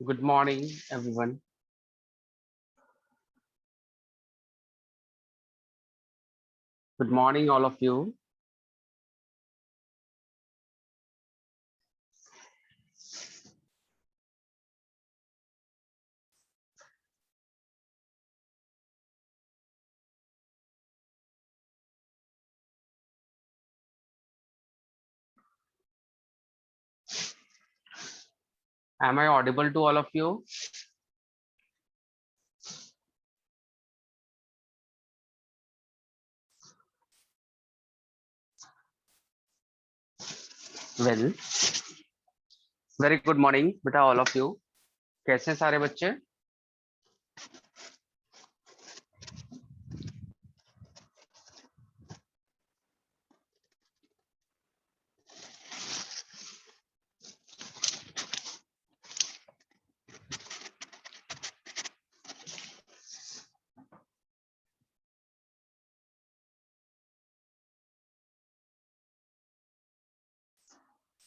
Good morning, everyone. Good morning, all of you. Am I audible to all of you? Well, very good morning, beta, all of you. कैसे हैं सारे बच्चे?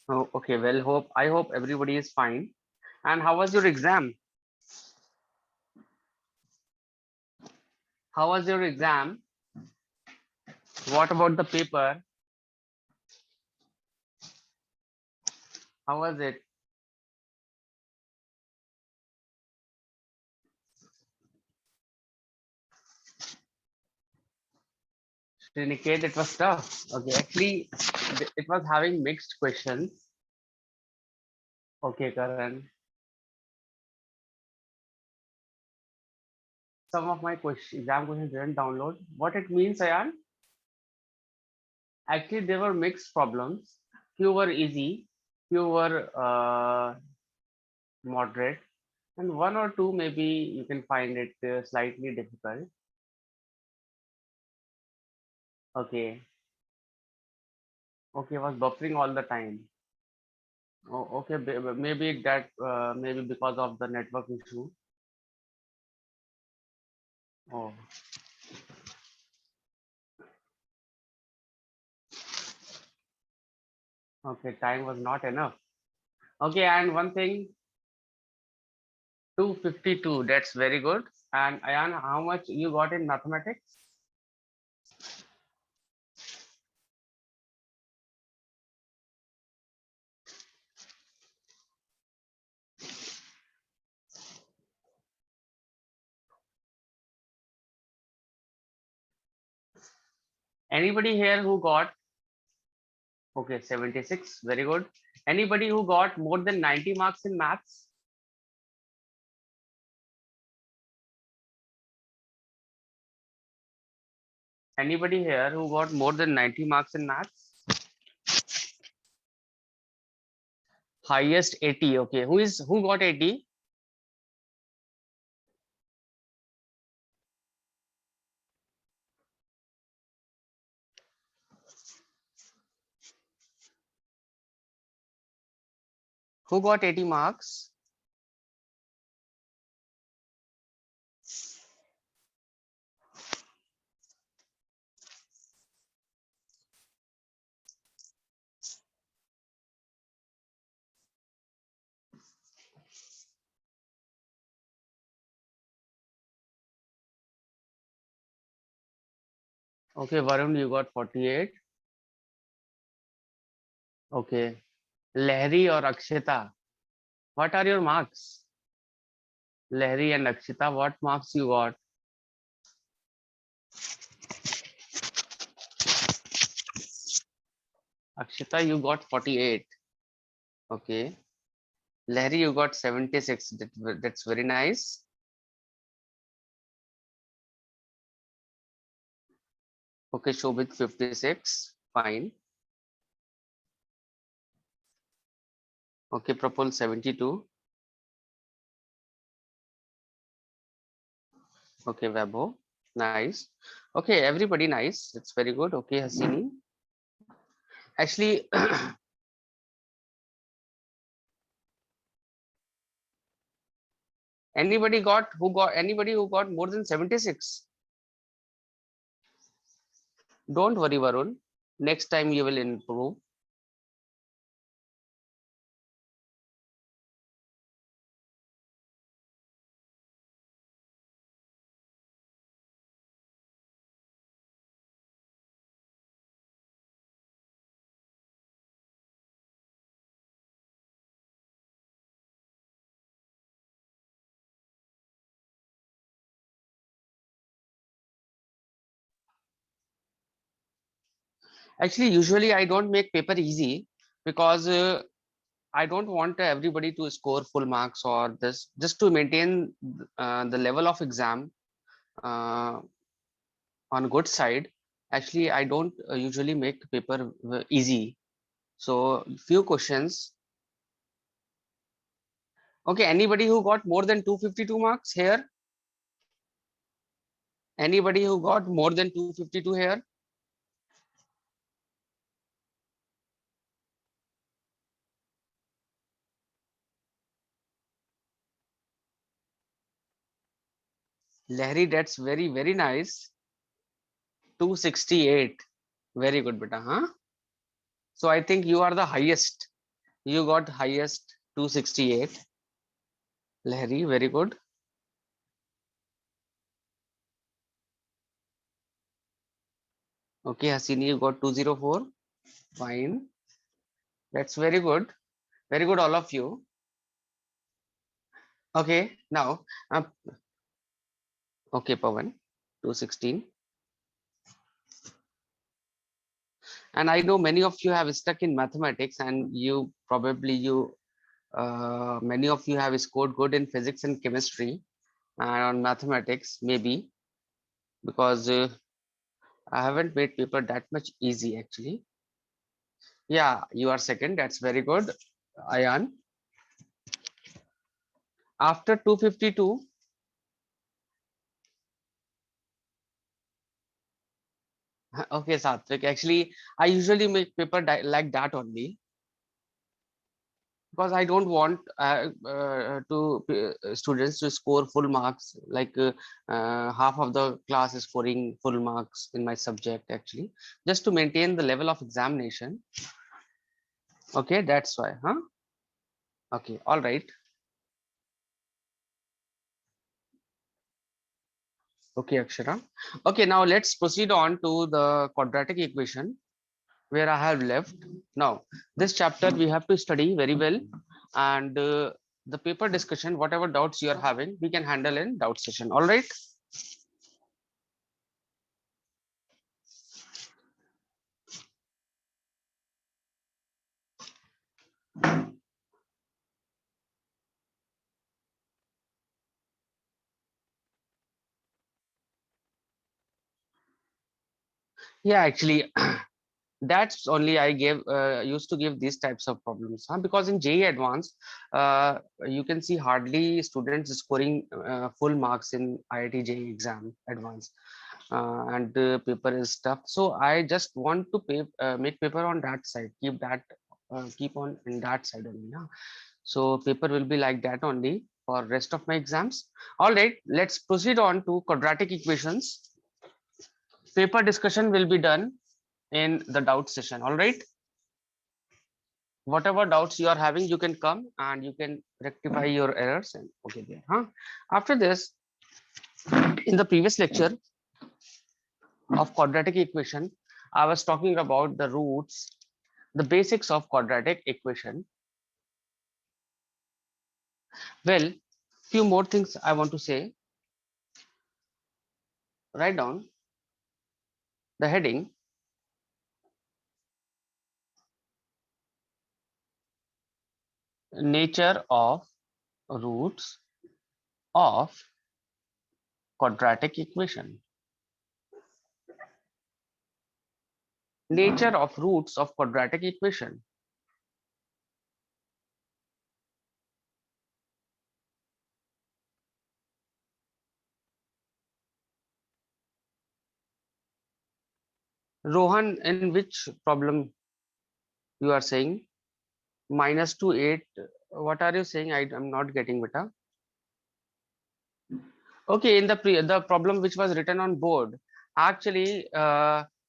Oh, okay. Well, I hope everybody is fine. And how was your exam? How was your exam? What about the paper? How was it? Sriniket, it was tough. Okay, actually, it was having mixed questions. Okay, Karan. Some of my exam questions didn't download. What it means, Ayan? Actually, they were mixed problems. Few were easy, few were moderate, and one or two maybe you can find it slightly difficult. Okay, okay, was buffering all the time. Oh, okay, maybe that maybe because of the network issue. Oh, okay, time was not enough. Okay, and one thing, 252. That's very good. And Ayan, how much you got in mathematics? Anybody here who got okay 76? Very good. Anybody who got more than 90 marks in maths? Anybody here who got more than 90 marks in maths? Highest 80. Okay, who got 80? Who got 80 marks? Okay, Varun, you got 48. Okay, Lahiri or Akshita, what are your marks? Lahiri and Akshita, what marks you got? Akshita, you got 48. Okay, Lahiri, you got 76. That's very nice. Okay, Shobit 56. Fine. Okay, Prapul 72. Okay, Vaibhav. Nice. Okay, everybody nice. It's very good. Okay, Hasini. Actually, anybody who got more than 76? Don't worry, Varun. Next time you will improve. Actually, usually I don't make paper easy because I don't want everybody to score full marks or this, just to maintain the level of exam uh, on good side. Actually, I don't usually make paper easy. So few questions. Okay, anybody who got more than 252 marks here? Anybody who got more than 252 here? Lahiri, that's very, very nice. 268. Very good, beta, huh? So I think you are the highest. You got highest 268. Lahiri, very good. Okay, Hasini, you got 204. Fine. That's very good. Very good, all of you. Okay, now, okay, Pawan, 216. And I know many of you have stuck in mathematics, and you probably many of you have scored good in physics and chemistry and on mathematics, maybe because I haven't made paper that much easy actually. Yeah, you are second. That's very good, Ayan. After 252, okay, Satvik. Actually, I usually make paper like that only because I don't want students to score full marks. Like half of the class is scoring full marks in my subject actually, just to maintain the level of examination. Okay, that's why, huh? Okay, all right. Okay, Akshara. Okay, now let's proceed on to the quadratic equation where I have left. Now, this chapter we have to study very well, and the paper discussion, whatever doubts you are having, we can handle in doubt session. All right. Yeah, actually, that's only I gave used to give these types of problems, huh? Because in JEE Advanced, you can see hardly students scoring full marks in IIT JEE exam advanced. And the paper is tough, so I just want to make paper on that side, keep on in that side only, yeah? So paper will be like that only for rest of my exams. All right, let's proceed on to quadratic equations. Paper discussion will be done in the doubt session. All right, whatever doubts you are having, you can come and you can rectify your errors and okay there, huh? After this, in the previous lecture of quadratic equation, I was talking about the roots, the basics of quadratic equation. Well, few more things I want to say. Write down the heading: nature of roots of quadratic equation. Nature of roots of quadratic equation. Rohan, in which problem you are saying? Minus to 8. What are you saying? I'm not getting, beta. Okay, in the problem which was written on board, actually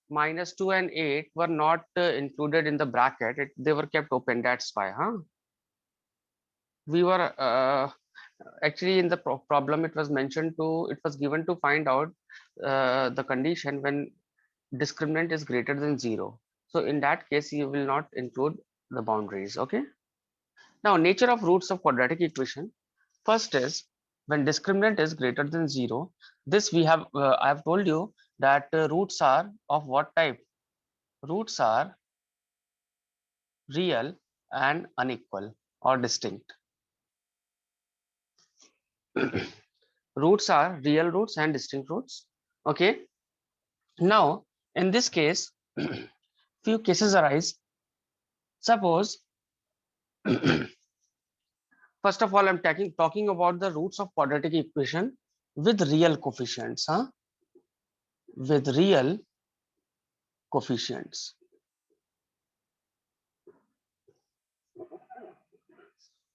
minus 2 and 8 were not included in the bracket. They were kept open. That's why, huh? We were actually in the problem. It was mentioned to. It was given to find out the condition when discriminant is greater than 0. So in that case, you will not include the boundaries. Okay. Now, nature of roots of quadratic equation. First is when discriminant is greater than 0. This we have, I have told you that roots are of what type? roots are real and unequal or distinct. Roots are real roots and distinct roots. Okay. Now, in this case, few cases arise. Suppose, first of all, I'm talking about the roots of quadratic equation with real coefficients, huh? With real coefficients.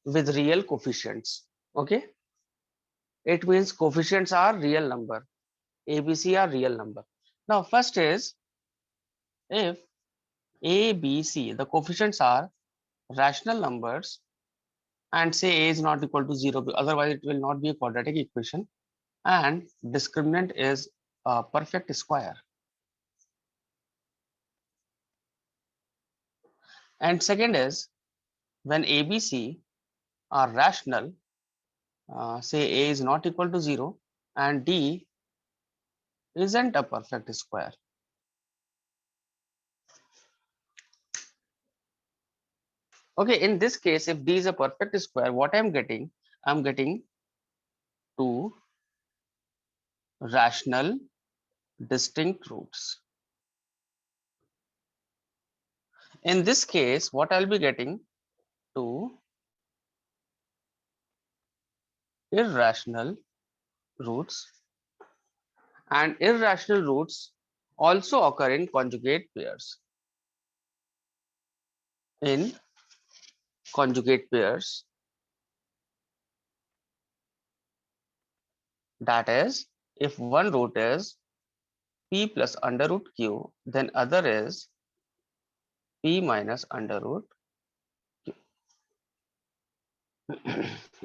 With real coefficients. Okay. It means coefficients are real number. ABC are real number. Now, first is if A, B, C, the coefficients are rational numbers and say A is not equal to 0, otherwise it will not be a quadratic equation, and discriminant is a perfect square. And second is when ABC are rational, say A is not equal to 0 and D isn't a perfect square. Okay, in this case, if D is a perfect square, what I'm getting two rational distinct roots. In this case, what I'll be getting two irrational roots, and irrational roots also occur in conjugate pairs. In conjugate pairs, that is, if one root is p plus under root q, then other is p minus under root q.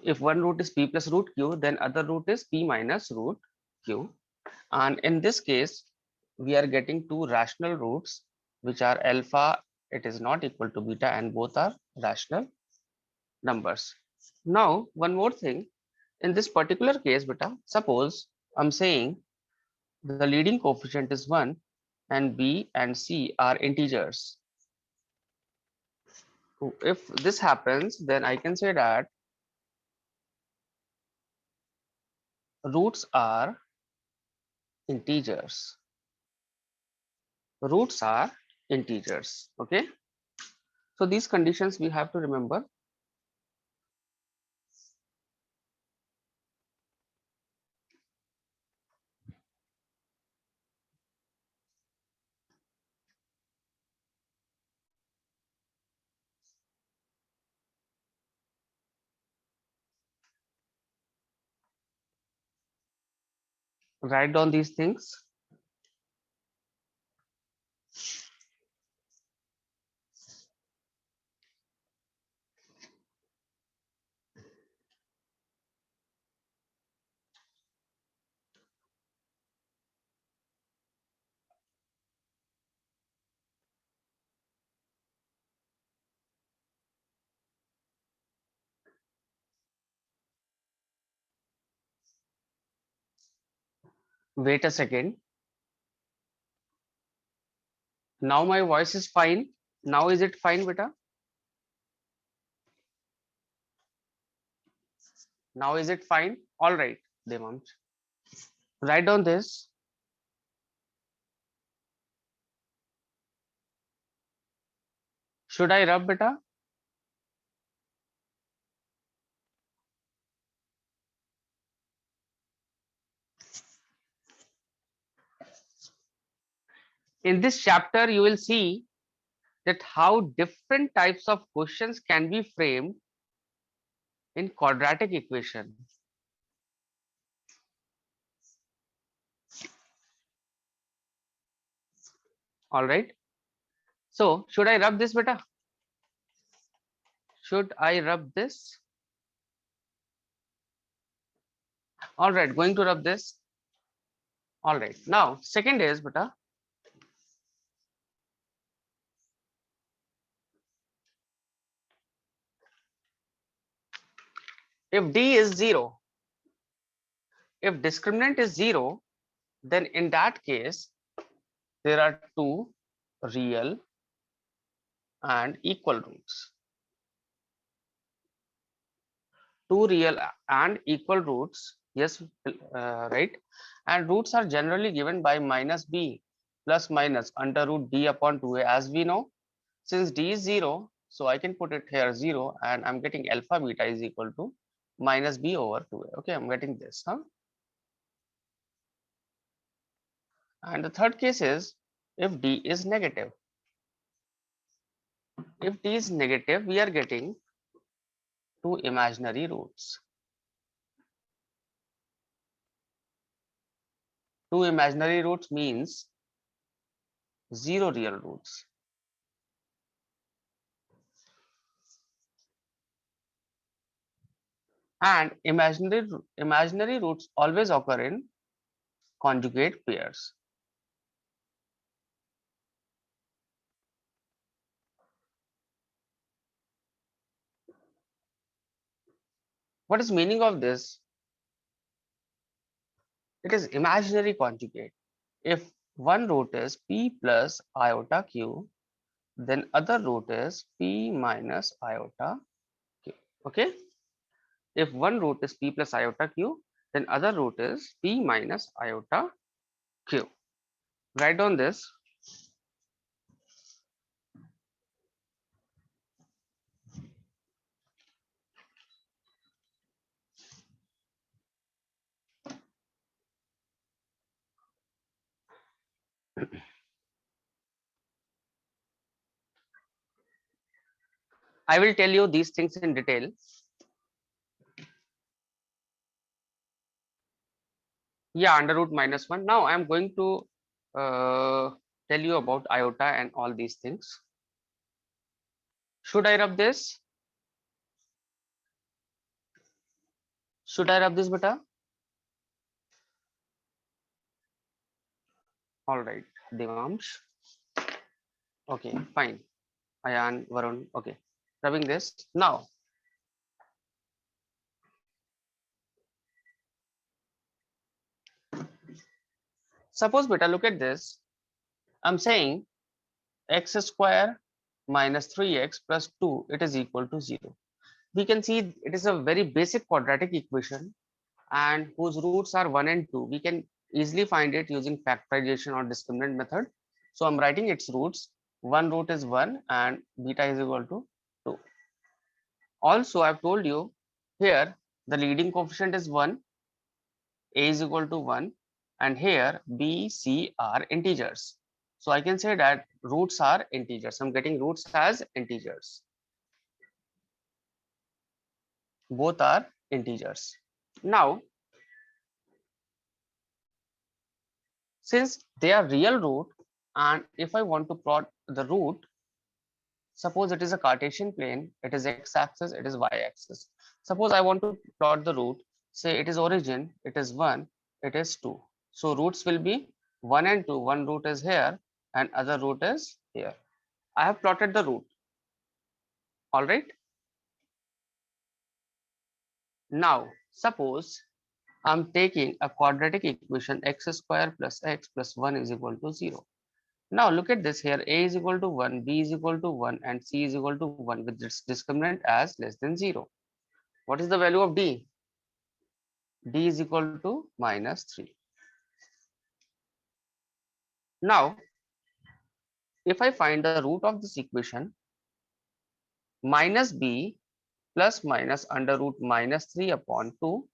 If one root is p plus root q, then other root is p minus root q. And in this case, we are getting two rational roots, which are alpha, it is not equal to beta, and both are rational numbers. Now, one more thing, in this particular case, beta, suppose I'm saying the leading coefficient is 1 and B and C are integers. If this happens, then I can say that roots are integers. Roots are integers. Okay. So these conditions we have to remember. Write down these things. Wait a second. Now my voice is fine. Now is it fine, beta? Now is it fine? All right, Devamsh. Write down this. Should I rub, beta? In this chapter, you will see that how different types of questions can be framed in quadratic equation. All right. So should I rub this, beta? Should I rub this? All right, going to rub this. All right. Now, second is, beta, if D is 0, if discriminant is 0, then in that case, there are two real and equal roots. Two real and equal roots, yes, right. And roots are generally given by minus b plus minus under root d upon 2a, as we know. Since d is 0, so I can put it here 0, and I'm getting alpha beta is equal to minus b over 2a. Okay, I'm getting this, huh? And the third case is if d is negative. If d is negative, we are getting two imaginary roots. Two imaginary roots means zero real roots. And imaginary roots always occur in conjugate pairs. What is meaning of this? It is imaginary conjugate. If one root is p plus iota q, then other root is p minus iota q. Okay. If one root is p plus iota q, then other root is p minus iota q. Write down this. I will tell you these things in detail. Yeah, under root minus 1. Now I am going to tell you about iota and all these things. Should I rub this? Should I rub this, beta? All right, Devansh. Okay, fine. Ayan, Varun. Okay, rubbing this. Now, suppose, beta, look at this. I'm saying x square minus 3x plus 2, it is equal to 0. We can see it is a very basic quadratic equation and whose roots are 1 and 2. We can easily find it using factorization or discriminant method. So I'm writing its roots. One root is 1 and beta is equal to 2. Also, I've told you here the leading coefficient is 1, a is equal to 1, and here b, c are integers. So I can say that roots are integers. I'm getting roots as integers. Both are integers. Now, since they are real root, and if I want to plot the root, suppose it is a Cartesian plane, it is x-axis, it is y-axis. Suppose I want to plot the root, say it is origin, it is 1, it is 2. So roots will be 1 and 2. One root is here and other root is here. I have plotted the root. All right. Now, suppose I'm taking a quadratic equation x square plus x plus 1 is equal to 0. Now look at this here, a is equal to 1, b is equal to 1, and c is equal to 1 with its discriminant as less than 0. What is the value of d? D is equal to minus 3. Now, if I find the root of this equation, minus b plus minus under root minus 3 upon 2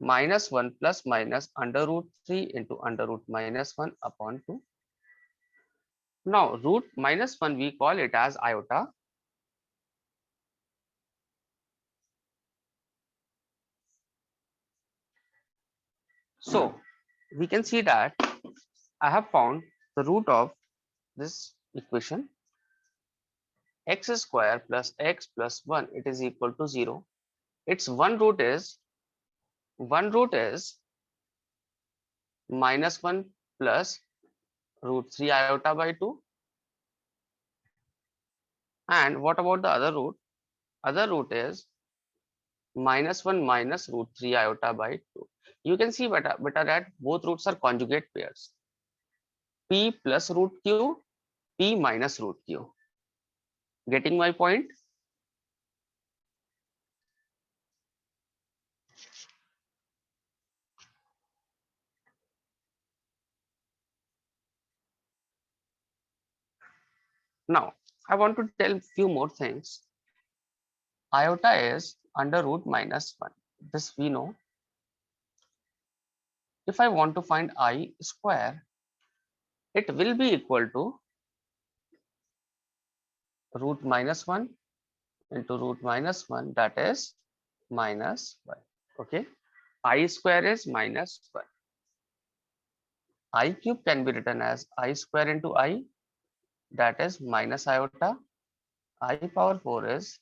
minus 1 plus minus under root 3 into under root minus 1 upon 2. Now, root minus 1, we call it as iota. So, we can see that I have found the root of this equation, x square plus x plus 1, it is equal to 0. Its one root is minus 1 plus root 3 iota by 2. And what about the other root? Other root is minus 1 minus root 3 iota by 2. You can see better that both roots are conjugate pairs. P plus root q p minus root q. Getting my point? Now, I want to tell few more things. Iota is under root minus 1. This we know. If I want to find I square, it will be equal to root minus 1 into root minus 1, that is minus 1. Okay. I square is minus 1. I cube can be written as I square into I, that is minus iota. I power 4 is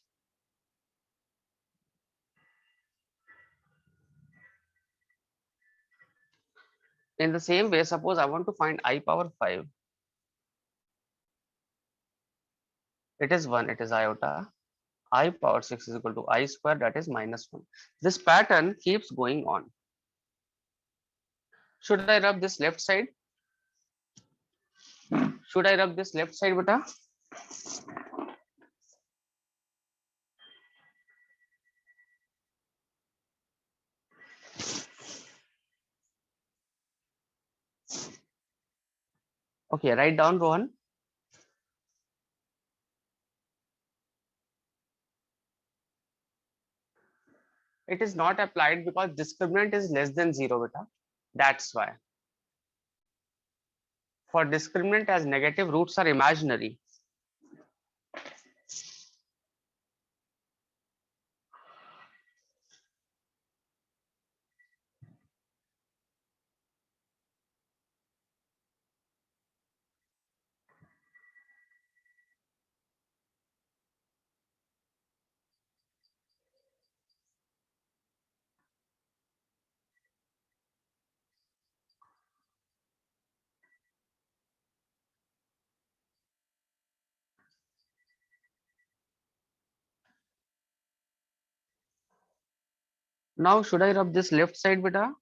in the same way. Suppose I want to find I power 5. It is 1, it is iota. I power 6 is equal to I square, that is minus 1. This pattern keeps going on. Should I rub this left side? Should I rub this left side, beta? Okay, write down, Rohan. It is not applied because discriminant is less than 0, beta. That's why. For discriminant, as negative roots are imaginary. Now, should I rub this left side, beta?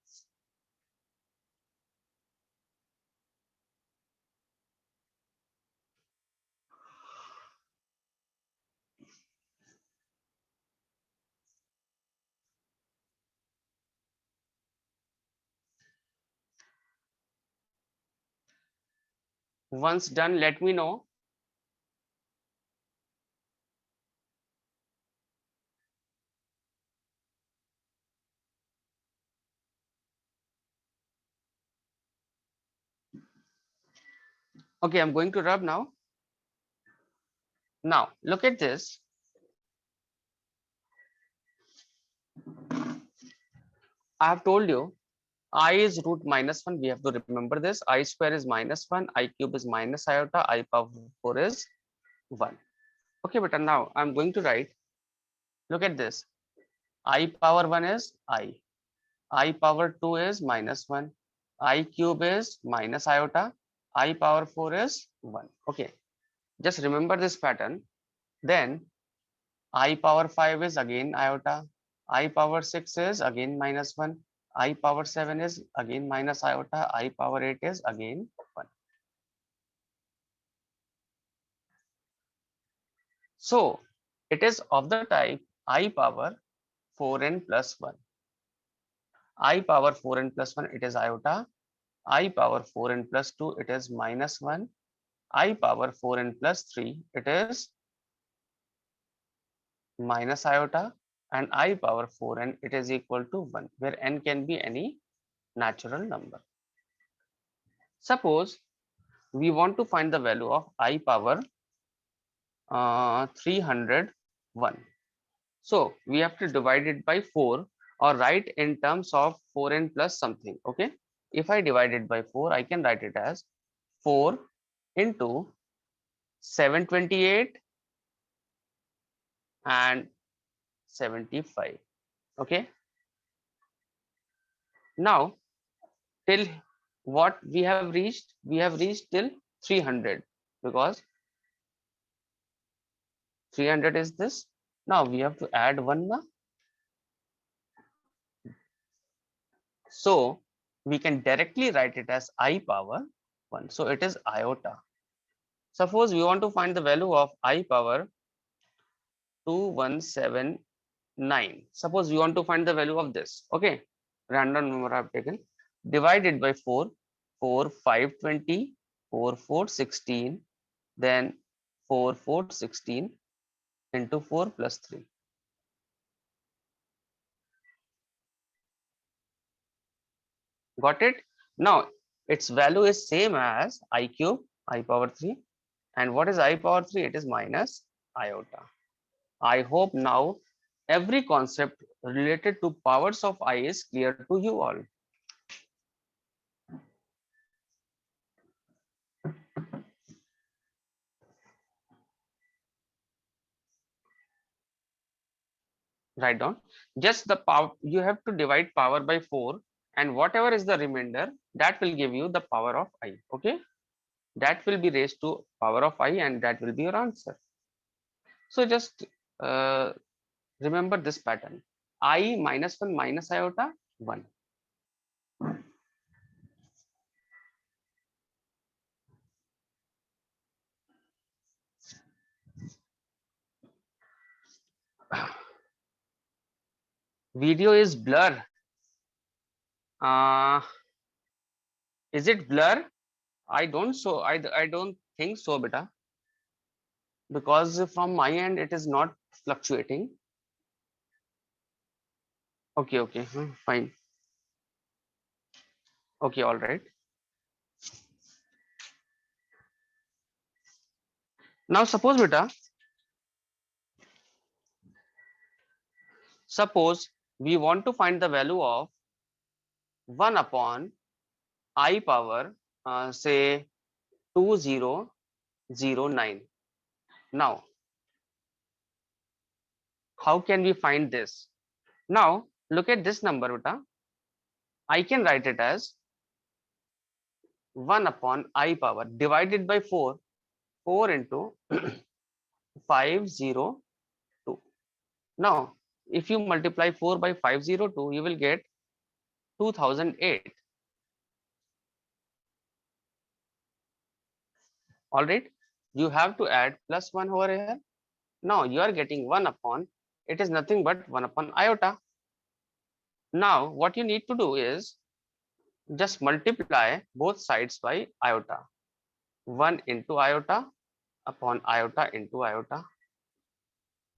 Once done, let me know. Okay, I'm going to rub now. Now, look at this. I have told you I is root minus 1. We have to remember this. I square is minus 1. I cube is minus iota. I power 4 is 1. Okay, but now I'm going to write. Look at this. I power 1 is I. I power 2 is minus 1. I cube is minus iota. I power 4 is 1. Okay, just remember this pattern. Then I power 5 is again iota. I power 6 is again minus 1. I power 7 is again minus iota. I power 8 is again 1. So it is of the type I power 4n plus 1. I power 4n plus 1, it is iota. I power 4n plus 2, it is minus 1. I power 4n plus 3, it is minus iota. And I power 4n, it is equal to 1, where n can be any natural number. Suppose we want to find the value of I power 301. So we have to divide it by 4 or write in terms of 4n plus something. Okay. If I divide it by 4, I can write it as 4 into 728 and 75. Okay. Now, till what we have reached? We have reached till 300 because 300 is this. Now we have to add 1 now. So we can directly write it as I power 1. So it is iota. Suppose we want to find the value of I power 2179. Suppose we want to find the value of this. Okay, random number I've taken. Divided by 4, 4, 5, 20, 4, 4, 16, then 4, 4, 16 into 4 plus 3. Got it? Now, its value is same as I cube, I power 3. And what is I power 3? It is minus iota. I hope now every concept related to powers of I is clear to you all. Write down just the power. You have to divide power by 4, and whatever is the remainder, that will give you the power of I. Okay, that will be raised to power of I, and that will be your answer. So just uh, remember this pattern: I minus 1 minus iota 1. Video is blur. uh is it blur? I don't think so, beta, because from my end it is not fluctuating. Okay, okay, fine. Okay, all right. Now suppose, beta, suppose we want to find the value of 1 upon I power say 2009. Now, how can we find this? Now, look at this number, beta. I can write it as 1 upon I power divided by 4, 4 into 502. Now, if you multiply 4 by 502, you will get 2008. All right, you have to add plus 1 over here. Now you are getting 1 upon, it is nothing but 1 upon iota. Now what you need to do is just multiply both sides by iota. 1 into iota upon iota into iota.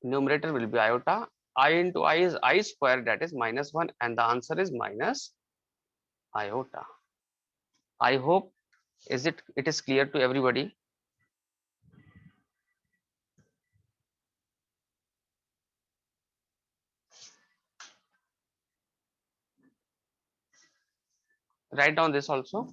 Numerator will be iota. I into I is I square, that is minus 1, and the answer is minus iota. I hope it is clear to everybody. Write down this also.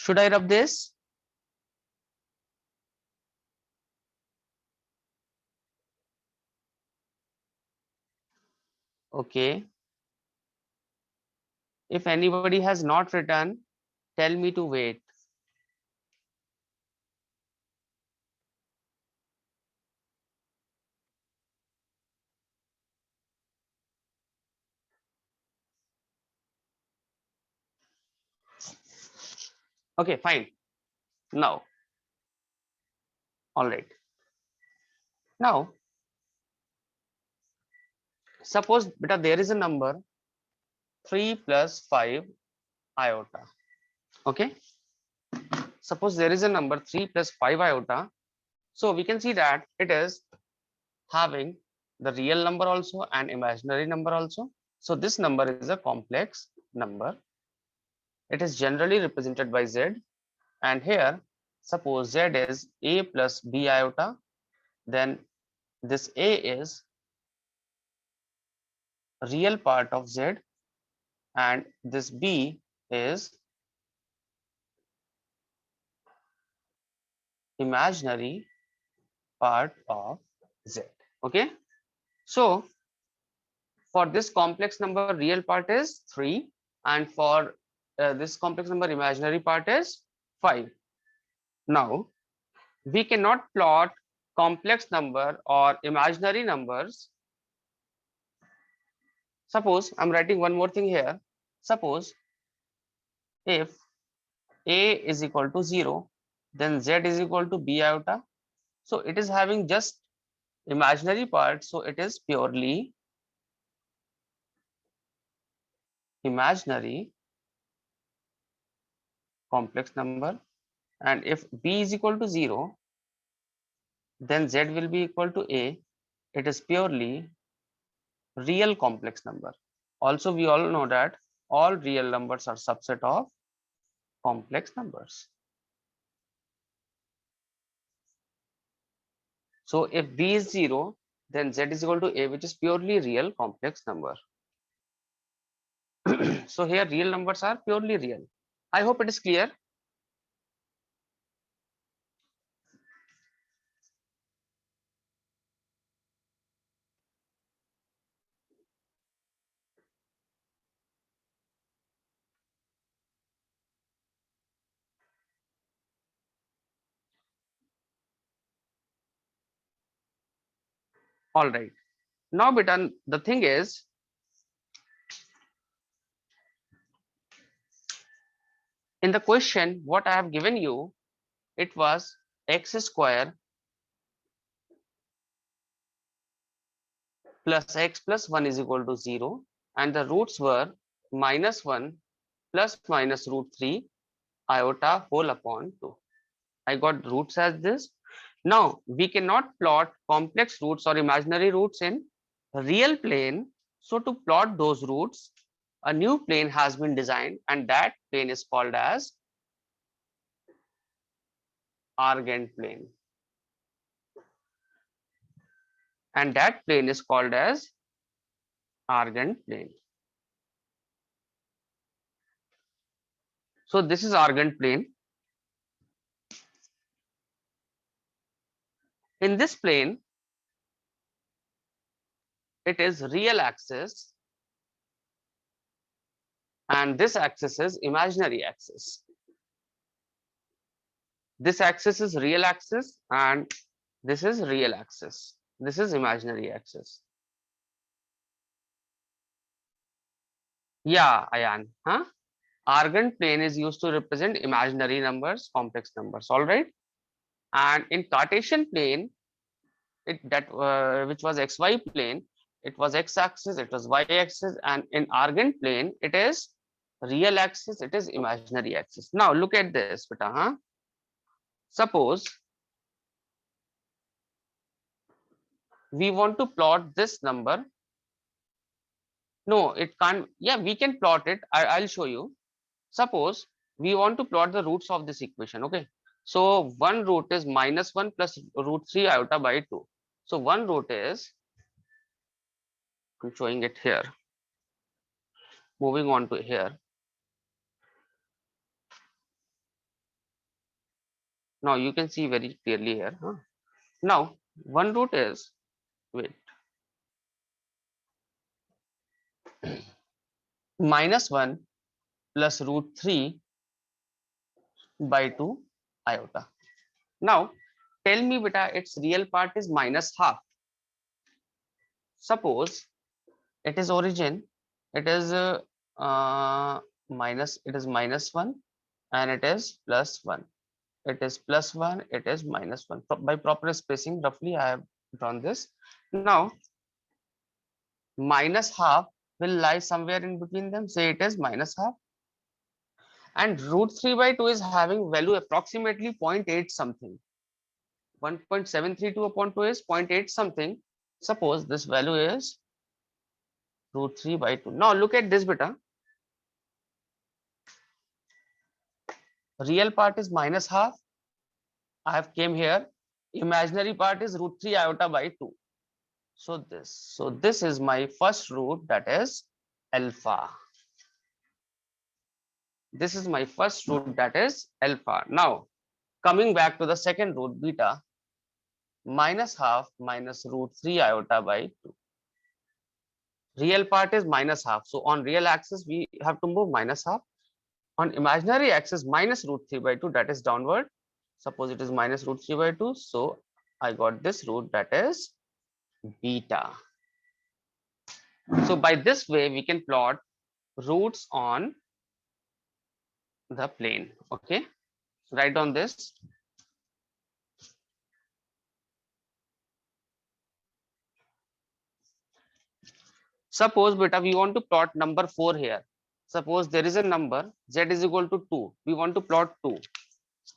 Should I rub this? Okay. If anybody has not written, tell me to wait. Okay, fine. Now, all right. Now, suppose beta there is a number 3 plus 5 iota. Okay. Suppose there is a number 3 plus 5 iota. So we can see that it is having the real number also and imaginary number also. So this number is a complex number. It is generally represented by Z. And here, suppose Z is A plus B iota, then this A is real part of z, and this b is imaginary part of z. Okay, so for this complex number, real part is 3, and for this complex number, imaginary part is 5. Now we cannot plot complex number or imaginary numbers. Suppose I'm writing one more thing here. Suppose if a is equal to 0, then z is equal to b iota. So it is having just imaginary part, so it is purely imaginary complex number. And if b is equal to 0, then z will be equal to a. It is purely real complex number. Also, we all know that all real numbers are subset of complex numbers. So if b is 0, then z is equal to a, which is purely real complex number. So here real numbers are purely real. I hope it is clear. All right. Now, beta, the thing is, in the question, what I have given you, it was x square plus x plus 1 is equal to 0, and the roots were -1 plus minus root 3 iota whole upon 2. I got roots as this. Now we cannot plot complex roots or imaginary roots in real plane. So to plot those roots, a new plane has been designed, and that plane is called as Argand plane. And that plane is called as Argand plane. So this is Argand plane. In this plane, it is real axis, and this axis is imaginary axis. This axis is real axis, and this is real axis. This is imaginary axis. Yeah, Ayan. Huh? Argand plane is used to represent imaginary numbers, complex numbers. All right. And in Cartesian plane, which was xy plane, it was x-axis, it was y-axis, and in Argand plane, it is real axis, it is imaginary axis. Now look at this, beta. Huh? Suppose we want to plot this number. No, it can't. Yeah, we can plot it. I'll show you. Suppose we want to plot the roots of this equation. Okay. So one root is -1 plus root 3 iota by 2. So one root is, I'm showing it here. Moving on to here. Now you can see very clearly here. Huh? Now one root is, wait, -1 plus root 3 by 2 iota. Now tell me, beta, its real part is -12. Suppose it is origin, it is -1, and it is +1. It is +1, it is -1. By proper spacing, roughly I have drawn this. Now -12 will lie somewhere in between them. Say it is -12, and root 3 by 2 is having value approximately 0.8 something. 1.732 upon 2 is 0.8 something. Suppose this value is root 3 by 2. Now look at this, beta. Real part is -12. I have came here. Imaginary part is root 3 iota by 2. So this is my first root, that is alpha. This is my first root, that is alpha. Now coming back to the second root, beta, minus half minus root 3 iota by 2. Real part is minus half. So on real axis, we have to move minus half. On imaginary axis, minus root 3 by 2, that is downward. Suppose it is minus root 3 by 2. So I got this root, that is beta. So by this way, we can plot roots on the plane. Okay, write down this. Suppose beta, we want to plot number 4 here. Suppose there is a number z is equal to 2. We want to plot 2.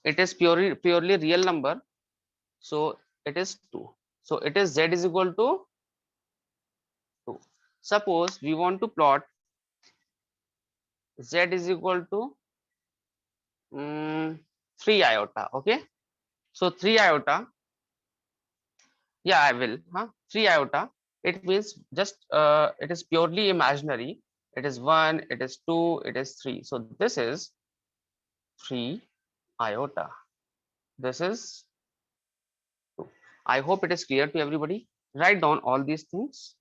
It is purely real number. So it is 2. So it is z is equal to 2. Suppose we want to plot z is equal to 3 iota. Okay. So 3 iota. Yeah, I will. 3 iota. It means just it is purely imaginary. It is 1, it is 2, it is 3. So this is 3 iota. This is 2. I hope it is clear to everybody. Write down all these things.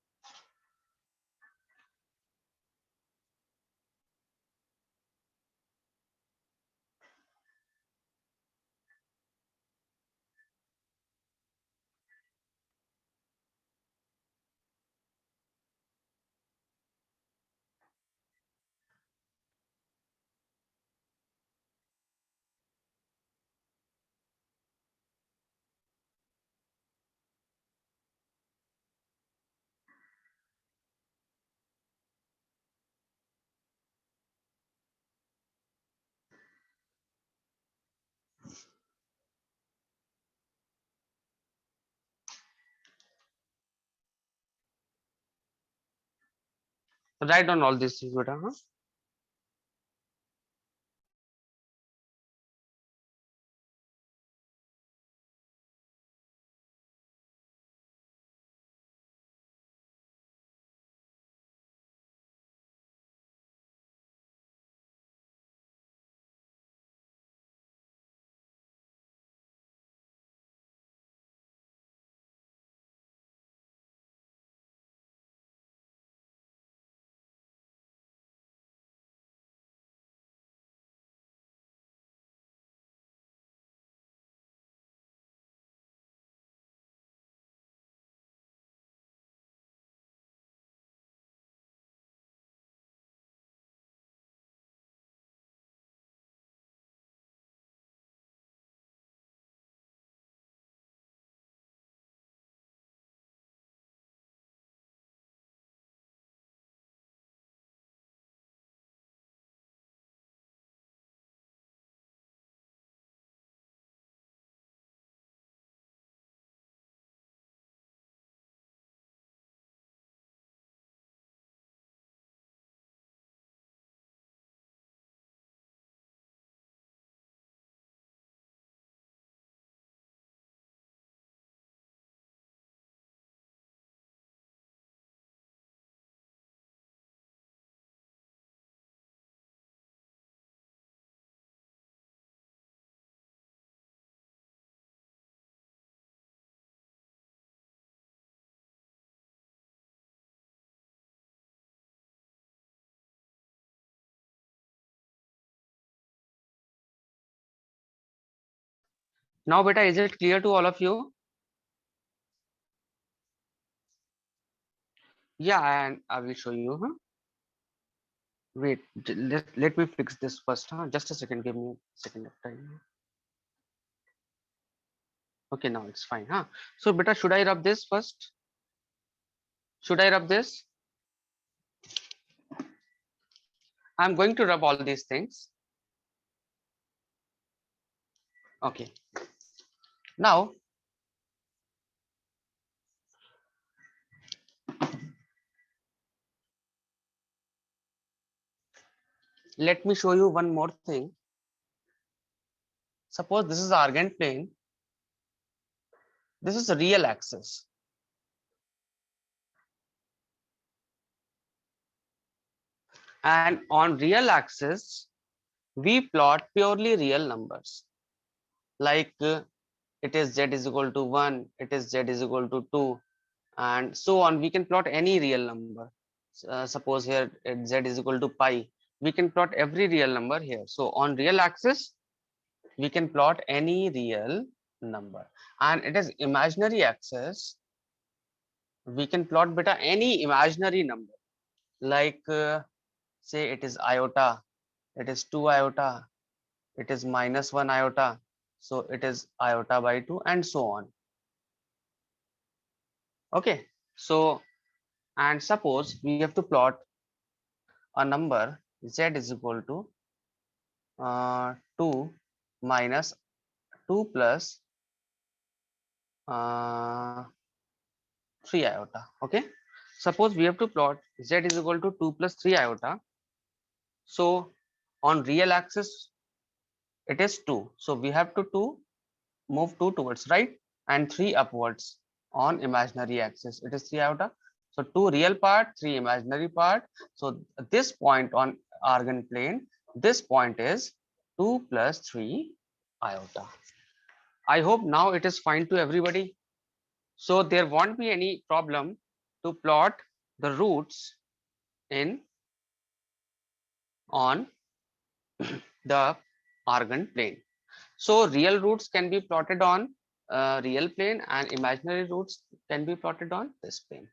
Write down all these things, beta. Now, beta, is it clear to all of you? Yeah, and I will show you. Wait, let me fix this first. Just a second. Give me a second of time. Okay, now it's fine. So, beta, should I rub this first? Should I rub this? I'm going to rub all these things. Okay. Now, let me show you one more thing. Suppose this is Argand plane. This is a real axis. And on real axis, we plot purely real numbers. Like it is z is equal to 1, it is z is equal to 2, and so on. We can plot any real number. Suppose here z is equal to pi. We can plot every real number here. So on real axis, we can plot any real number. And it is imaginary axis, we can plot beta any imaginary number. Like say it is iota, it is 2 iota, it is minus 1 iota, so it is iota by 2, and so on. Okay, so and suppose we have to plot a number z is equal to 2 minus 2 plus 3 iota. Okay, suppose we have to plot z is equal to 2 plus 3 iota. So on real axis it is 2, so we have to move 2 towards right and 3 upwards. On imaginary axis it is 3 iota, so 2 real part, 3 imaginary part. So this point on Argand plane, this point is 2 plus 3 iota. I hope now it is fine to everybody. So there won't be any problem to plot the roots in on the Argand plane. So real roots can be plotted on real plane, and imaginary roots can be plotted on this plane.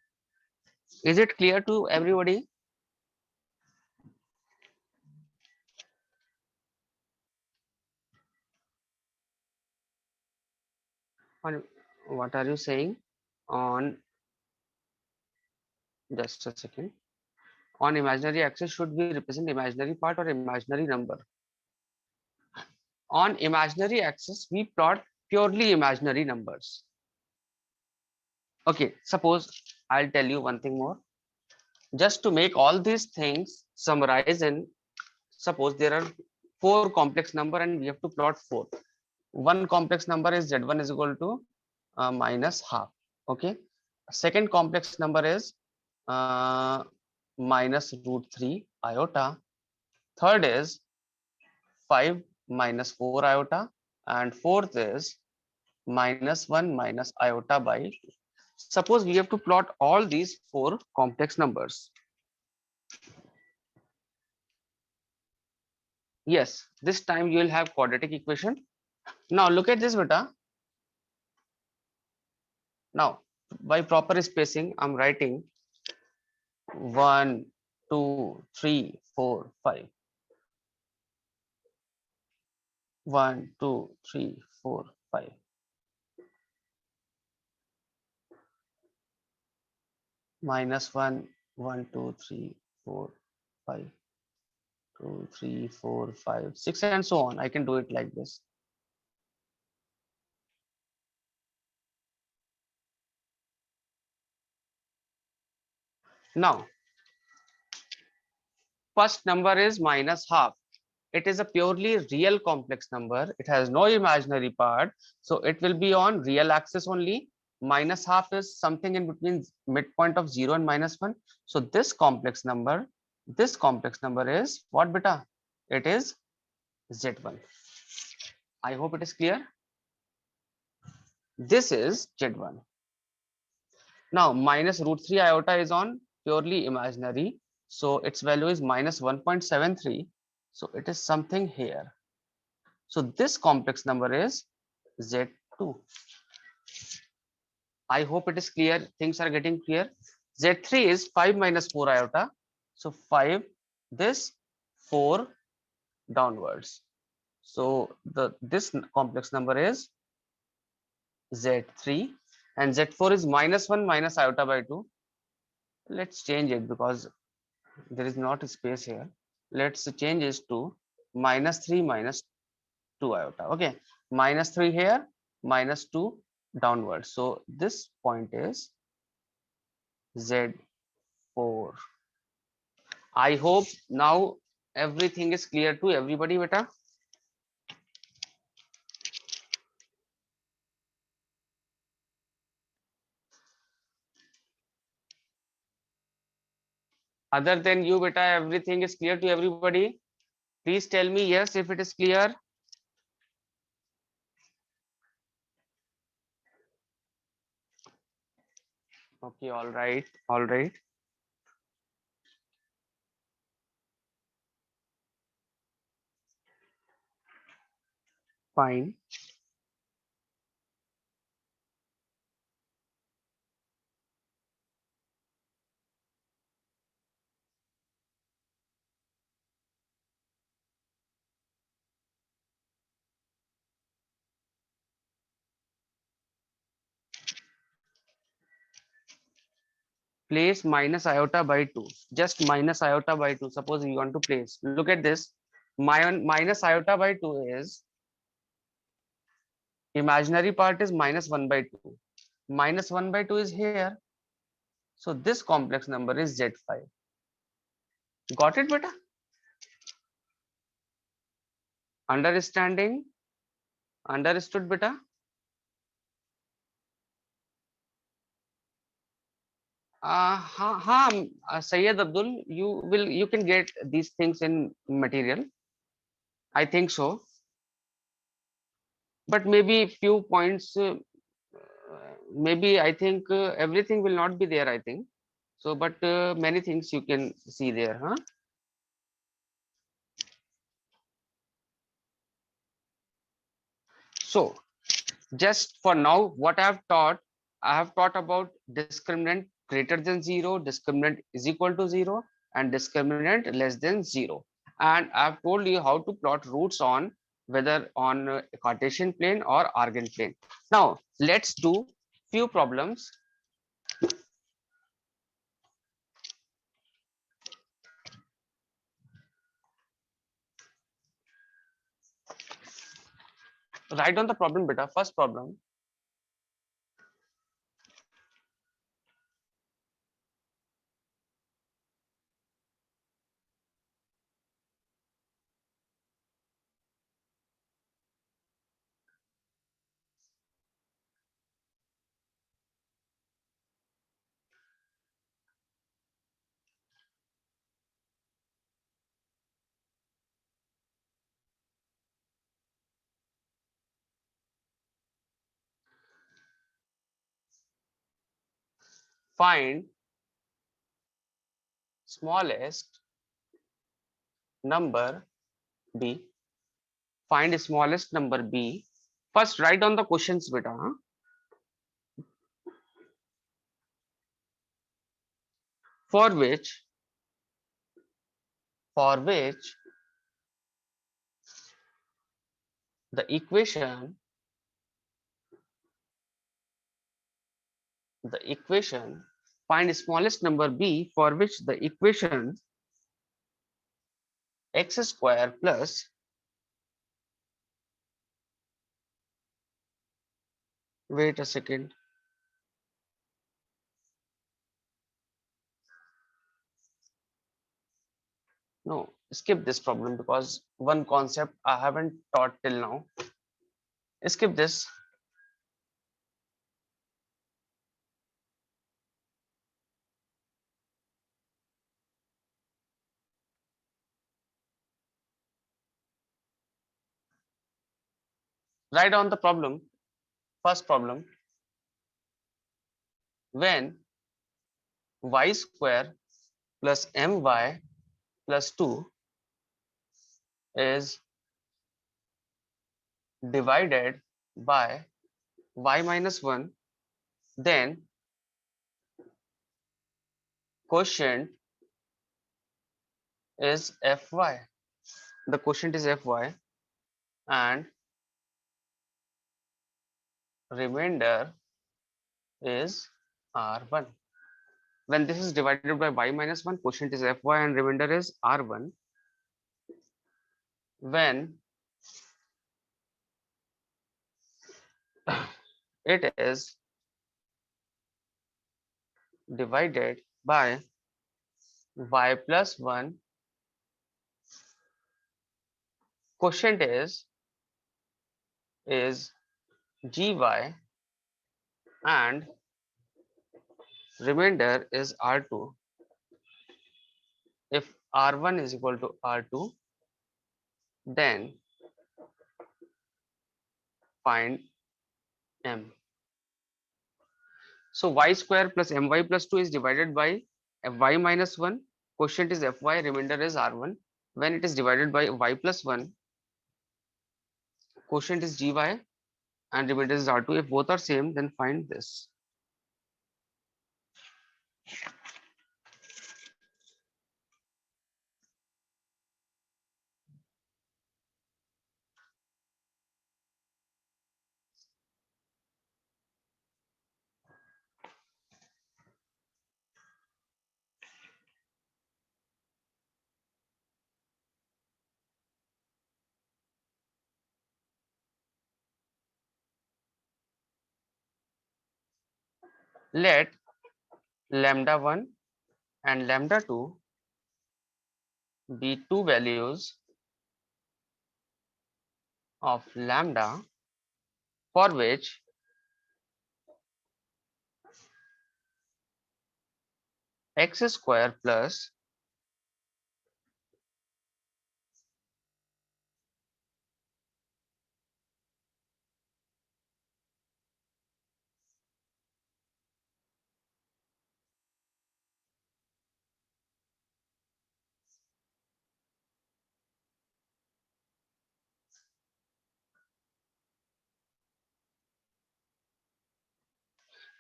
Is it clear to everybody? On what are you saying? On just a second. On imaginary axis, should we represent imaginary part or imaginary number? On imaginary axis, we plot purely imaginary numbers. Okay, suppose I'll tell you one thing more. Just to make all these things summarize in, suppose there are 4 complex number and we have to plot 4. One complex number is z1 is equal to minus half. Okay, second complex number is uh, minus root 3 iota. Third is 5 minus 4 iota, and fourth is minus 1 minus iota by 2. Suppose we have to plot all these 4 complex numbers. Yes, this time you will have quadratic equation. Now look at this beta. Now by proper spacing, I'm writing 1, 2, 3, 4, 5. 1, 2, 3, 4, 5. Minus 1, 1, 2, 3, 4, 5, 2, 3, 4, 5, 6, and so on. I can do it like this. Now, first number is minus half. It is a purely real complex number. It has no imaginary part. So it will be on real axis only. Minus half is something in between midpoint of 0 and minus 1. So this complex number is what beta? It is Z1. I hope it is clear. This is Z1. Now minus root 3 iota is on purely imaginary. So its value is minus 1.73. So it is something here. So this complex number is Z2. I hope it is clear. Things are getting clear. Z3 is 5 minus 4 iota. So 5, this 4 downwards. So this complex number is Z3, and Z4 is minus 1 minus iota by 2. Let's change it because there is not a space here. Let's change it to minus 3 minus 2 iota. Okay, minus 3 here, minus 2 downwards. So this point is Z4. I hope now everything is clear to everybody, beta. other than you beta, everything is clear to everybody? Please tell me yes if it is clear. Okay, all right, all right. Fine. Place minus iota by 2, just minus iota by 2. Suppose you want to place, look at this. Minus iota by 2 is, imaginary part is minus 1 by 2, minus 1 by 2 is here, so this complex number is Z5. Got it beta? Understanding? Understood beta? Sayyid Abdul, you can get these things in material, I think so, but maybe few points, maybe I think everything will not be there, I think so, but many things you can see there, huh? So just for now, what I have taught about discriminant greater than 0, discriminant is equal to 0, and discriminant less than 0, and I've told you how to plot roots on whether on Cartesian plane or Argand plane. Now let's do few problems. Write on the problem beta. First problem. Find smallest number b. Find smallest number b. First write down the questions beta, huh? For which the equation find smallest number b for which the equation x square plus, wait a second, no, skip this problem because one concept I haven't taught till now. Skip this. Write down the problem. First problem, when y square plus my plus 2 is divided by y minus 1, then quotient is fy. The quotient is fy and remainder is r1. When this is divided by y minus 1, quotient is fy and remainder is r1. When it is divided by y plus 1, quotient is gy and remainder is r2. R1 is equal to R2, then find M. So y square plus my plus 2 is divided by fy minus 1. Quotient is fy, remainder is R1. When it is divided by y plus 1, quotient is gy and remainder is R2. If both are same, then find this. Let lambda 1 and lambda 2 be two values of lambda for which x square plus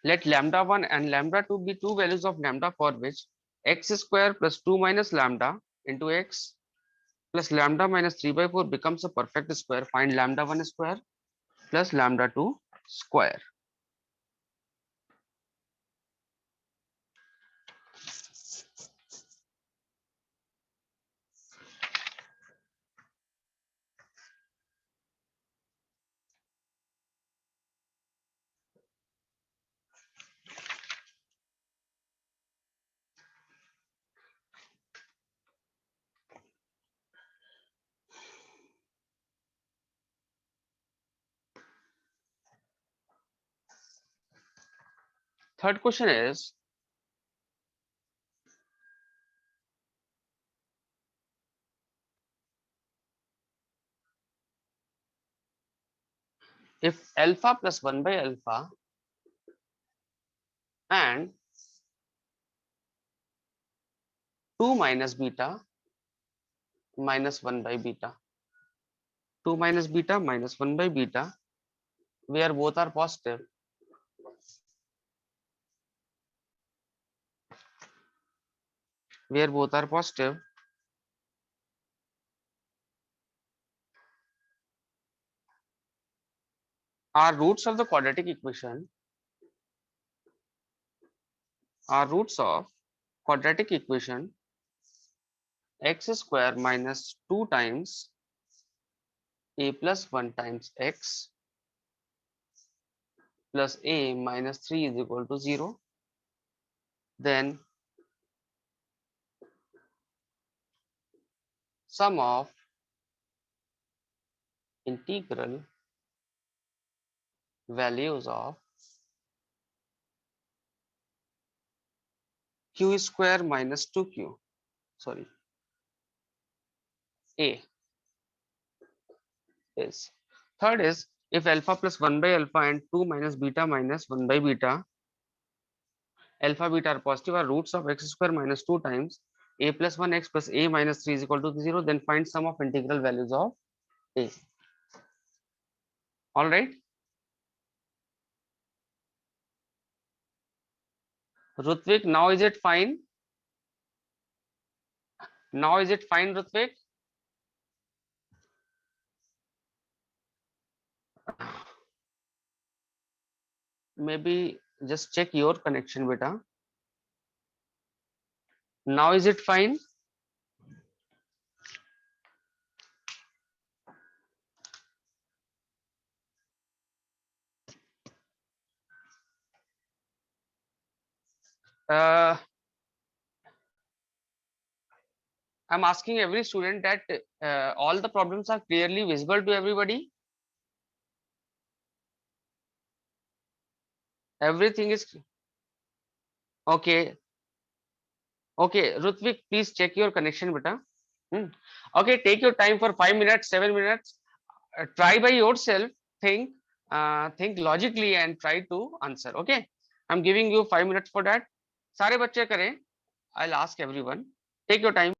let lambda 1 and lambda 2 be two values of lambda for which x square plus 2 minus lambda into x plus lambda minus 3 by 4 becomes a perfect square. Find lambda 1 square plus lambda 2 square. Third question is, if alpha plus 1 by alpha and 2 minus beta minus 1 by beta, 2 minus beta minus 1 by beta, where both are positive, where both are positive, are roots of the quadratic equation, are roots of quadratic equation x square minus 2 times a plus 1 times x plus a minus 3 is equal to 0. Then sum of integral values of q square minus 2q, sorry, a is. Third is, if alpha plus 1 by alpha and 2 minus beta minus 1 by beta, alpha beta are positive, are roots of x square minus 2 times a plus 1 x plus a minus 3 is equal to 0, then find sum of integral values of a. All right, Rutvik, now is it fine? Now is it fine, Rutvik? Maybe just check your connection, beta. Now is it fine? Uh, I'm asking every student that all the problems are clearly visible to everybody. Everything is okay. Okay, Rutvik, please check your connection, beta. Hmm. Okay, take your time for 5 minutes, 7 minutes. Try by yourself. Think, think logically, and try to answer. Okay, I'm giving you 5 minutes for that. सारे बच्चे करें. I'll ask everyone. Take your time.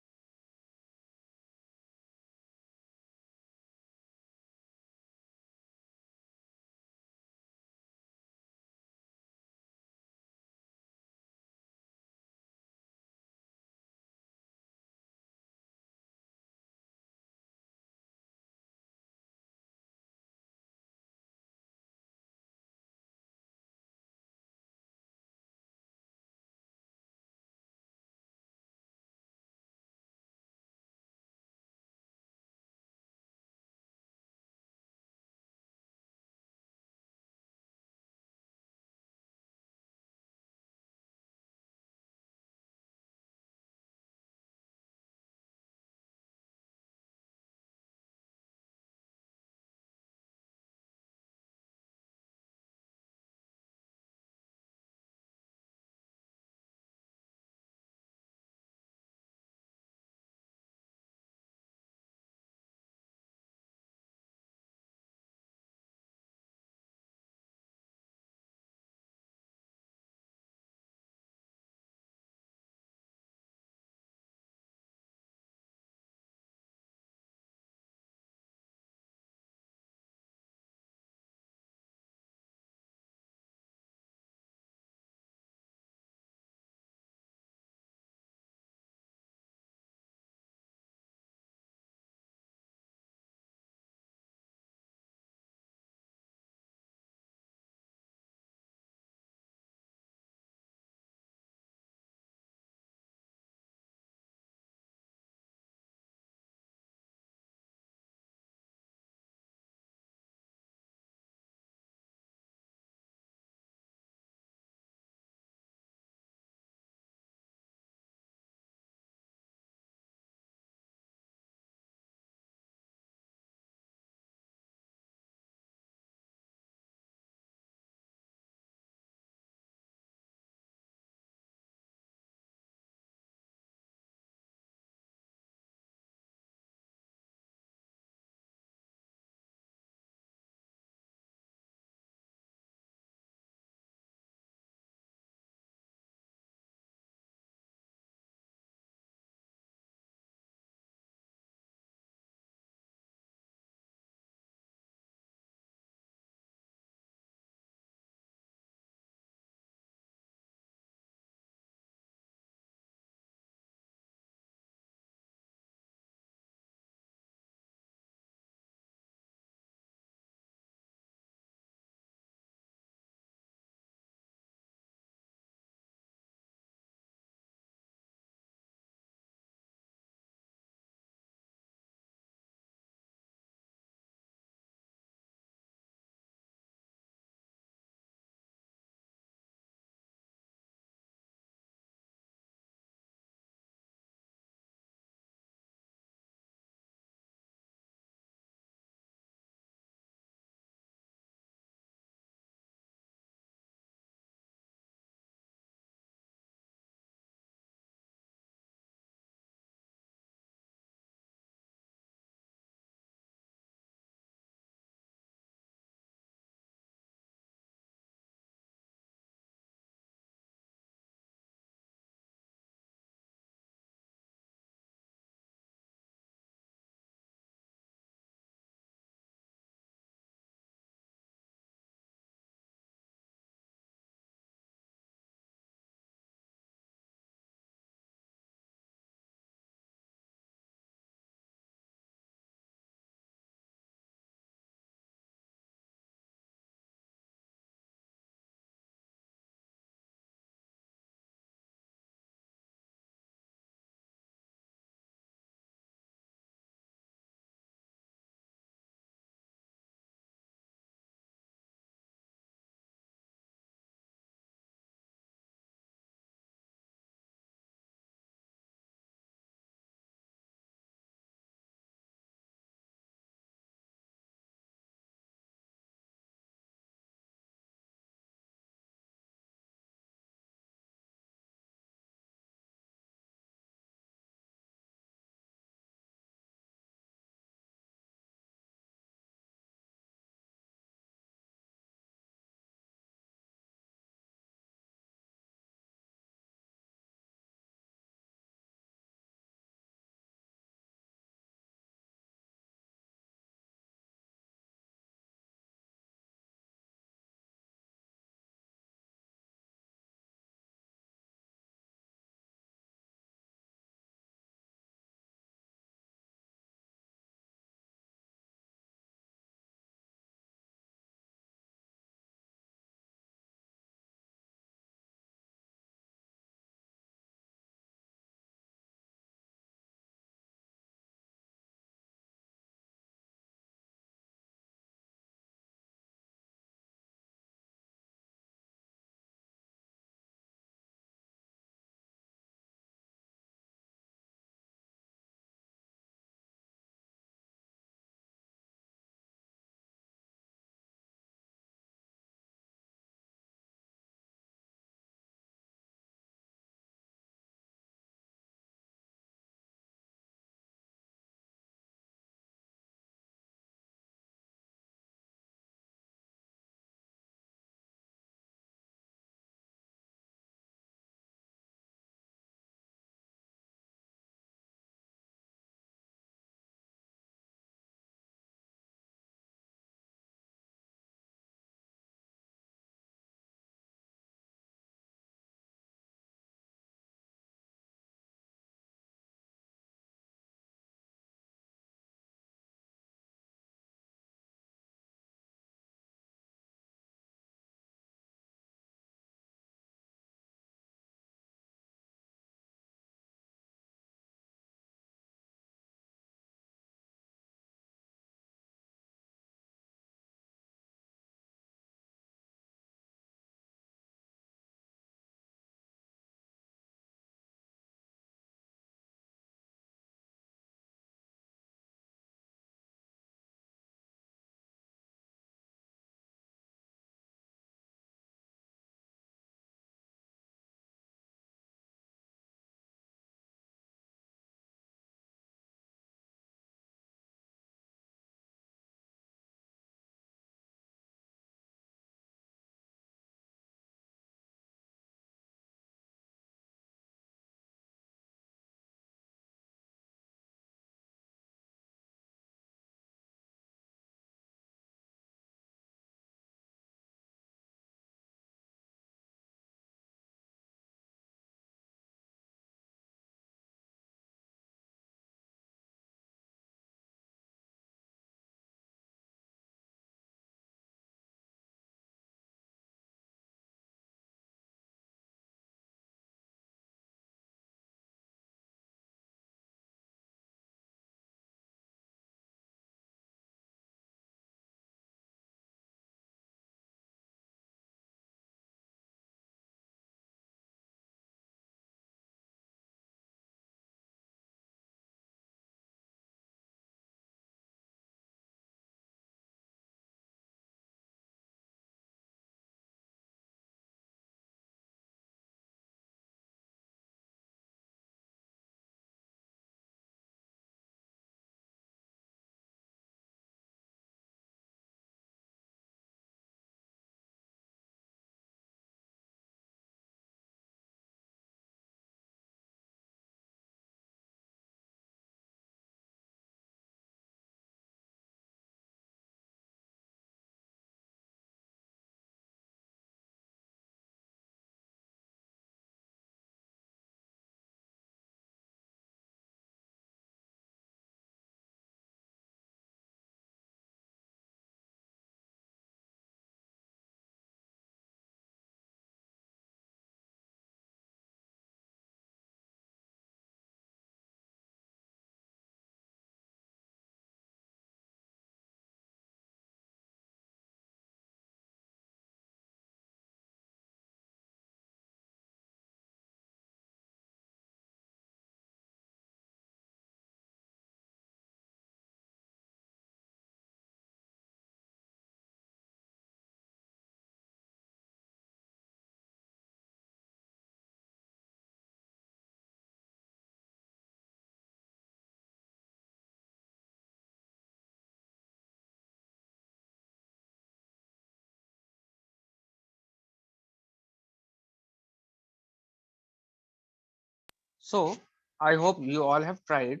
So I hope you all have tried,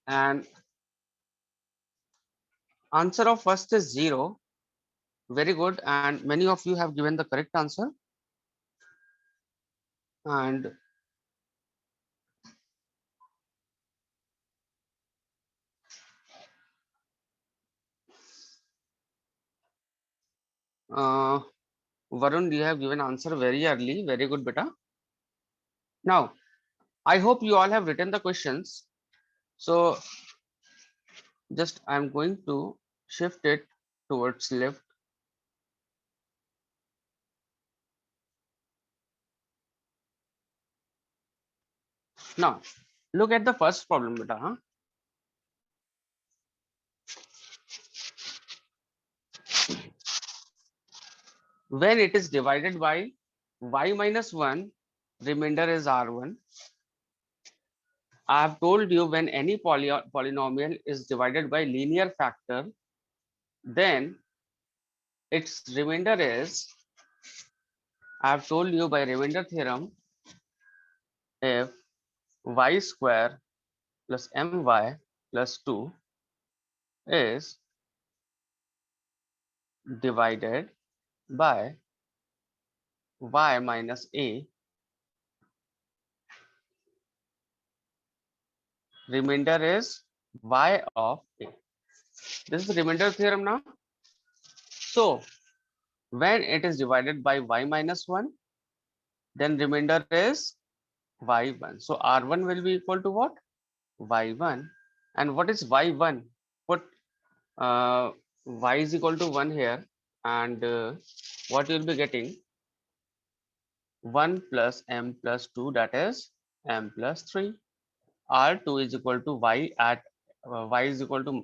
and answer of first is 0. Very good, and many of you have given the correct answer. And uh, Varun, you have given answer very early. Very good, beta. Now, I hope you all have written the questions. So just I'm going to shift it towards left. Now, look at the first problem, beta. Huh? When it is divided by y minus 1, remainder is r1. I have told you when any polynomial is divided by linear factor, then its remainder is, I have told you by remainder theorem, if y square plus my plus 2 is divided by y minus a, remainder is y of a. This is the remainder theorem now. So when it is divided by y minus 1, then remainder is y1. So r1 will be equal to what? Y1. And what is y1? Put y is equal to 1 here, and what you'll be getting, 1 plus m plus 2, that is m plus 3. R2 is equal to y at y is equal to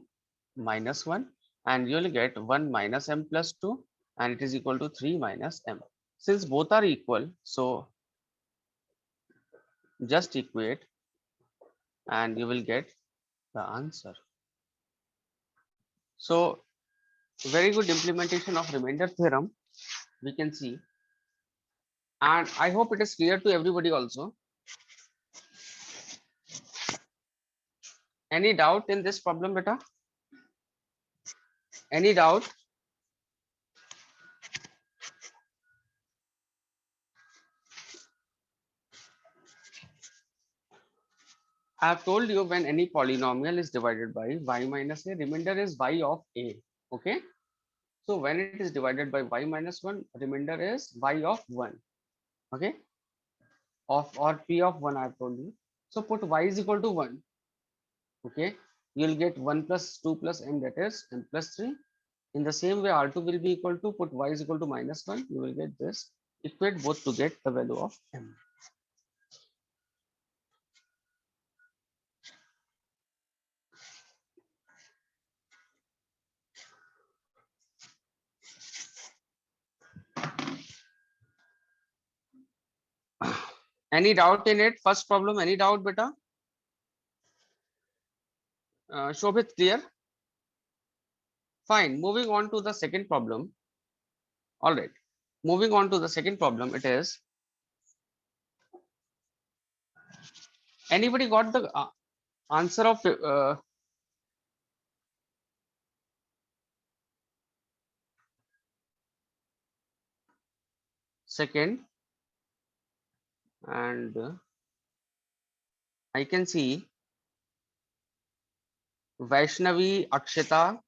minus 1, and you'll get 1 minus m plus 2, and it is equal to 3 minus m. Since both are equal, so just equate and you will get the answer. So very good implementation of remainder theorem we can see, and I hope it is clear to everybody also. Any doubt in this problem, beta? Any doubt? I have told you when any polynomial is divided by y minus a, remainder is y of a. Okay. So when it is divided by y minus 1, remainder is y of 1. Okay. Of or p of 1, I have told you. So put y is equal to 1. Okay. You'll get 1 plus 2 plus m, that is m plus 3. In the same way, R2 will be equal to, put y is equal to minus 1. You will get this. Equate both to get the value of m. Any doubt in it? First problem, any doubt, beta? Shobhit, clear? Fine. Moving on to the second problem. All right. Moving on to the second problem, it is, anybody got the answer of second? And I can see Vaishnavi, Akshita,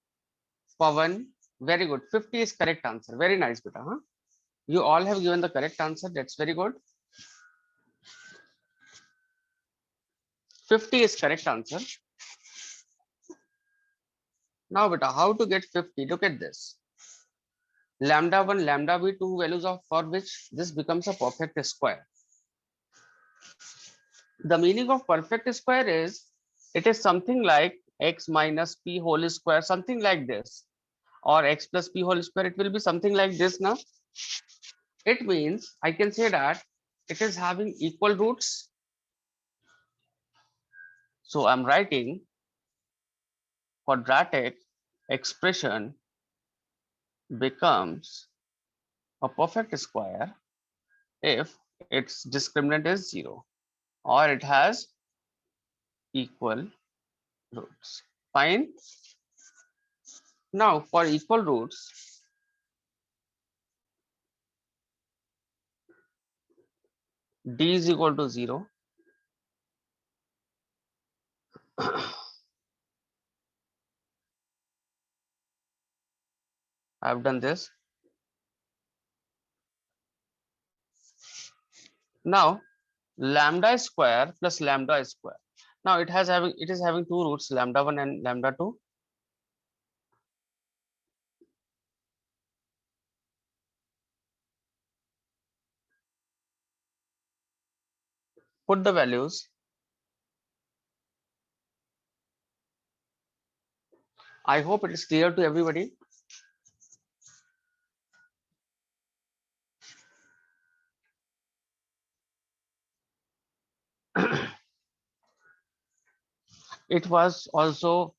Pavan. Very good. 50 is correct answer. Very nice, beta. Huh? You all have given the correct answer. That's very good. 50 is correct answer. Now, beta, how to get 50? Look at this. Lambda 1, lambda b, two values of for which this becomes a perfect square. The meaning of perfect square is it is something like x minus p whole square, something like this, or x plus p whole square. It will be something like this. Now it means I can say that it is having equal roots. So I'm writing quadratic expression becomes a perfect square if its discriminant is 0. or it has equal roots. Fine. Now for equal roots, d is equal to 0. I've done this. Now lambda square plus lambda square. Now it is having two roots, lambda 1 and lambda 2. Put the values. I hope it is clear to everybody. It was also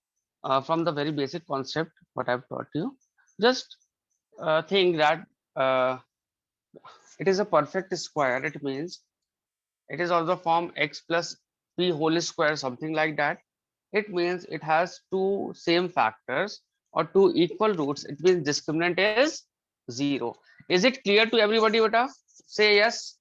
from the very basic concept what I've taught you. Just think that uh, it is a perfect square. It means it is also form x plus p whole square, something like that. It means it has two same factors or two equal roots. It means discriminant is 0. Is it clear to everybody, beta? Say yes.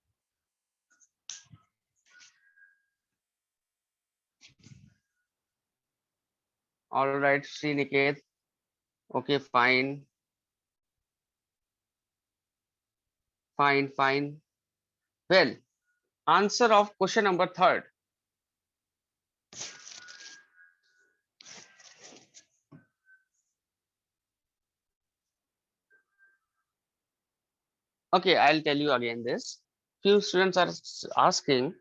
All right, Sriniket. Okay, fine. Fine, fine. Well, answer of question number 3rd. Okay, I'll tell you again this. Few students are asking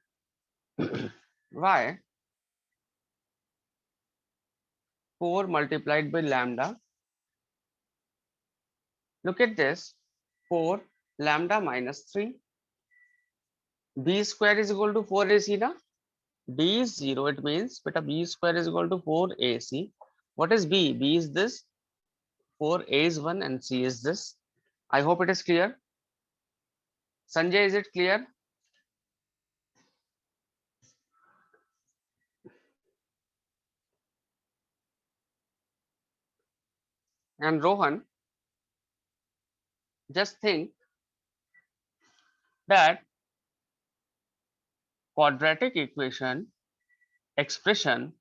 why 4 multiplied by lambda. Look at this. 4 lambda minus 3. B square is equal to 4ac na? B is 0. It means beta B square is equal to 4ac. What is B? B is this. 4a is 1 and c is this. I hope it is clear. Sanjay, is it clear? And Rohan, just think that quadratic equation expression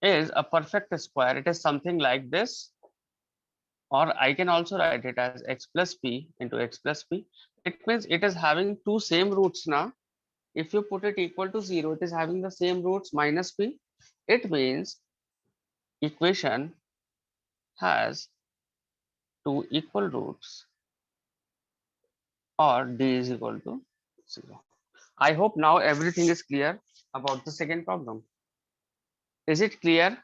is a perfect square. It is something like this, or I can also write it as x plus p into x plus p. It means it is having two same roots now. If you put it equal to 0, it is having the same roots minus p. It means equation has two equal roots or d is equal to 0. I hope now everything is clear about the second problem. Is it clear?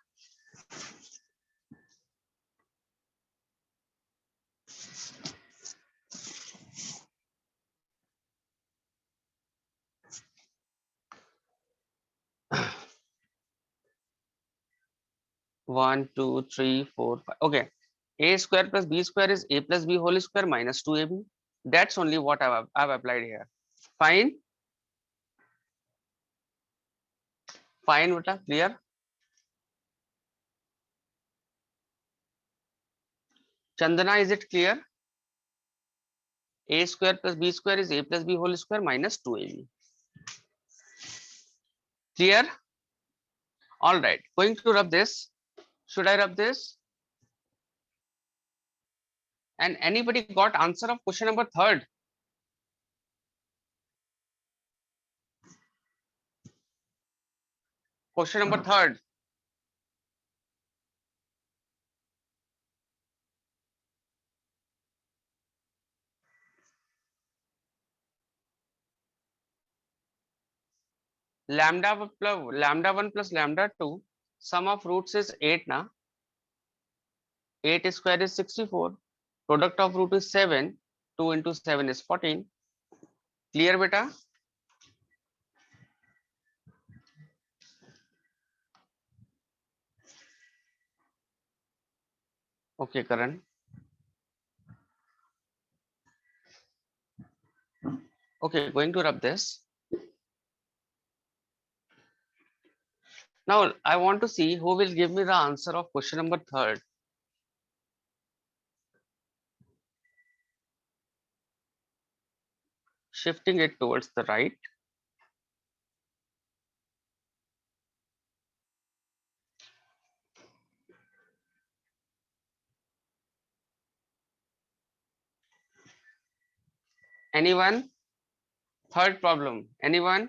One, two, three, four, five. Okay. A square plus b square is a plus b whole square minus 2ab. That's only what I've applied here. Fine. Fine, Vita. Clear? Chandana, is it clear? A square plus b square is a plus b whole square minus 2ab. Clear? All right. Going to rub this. Should I rub this? And anybody got answer of question number 3rd? Question number 3rd. Lambda 1 plus lambda 2. Sum of roots is 8 now. 8 square is 64. Product of root is 7. 2 into 7 is 14. Clear, beta? Okay, Karan. Okay, going to rub this. Now I want to see who will give me the answer of question number 3rd. Shifting it towards the right. Anyone? Third problem. Anyone?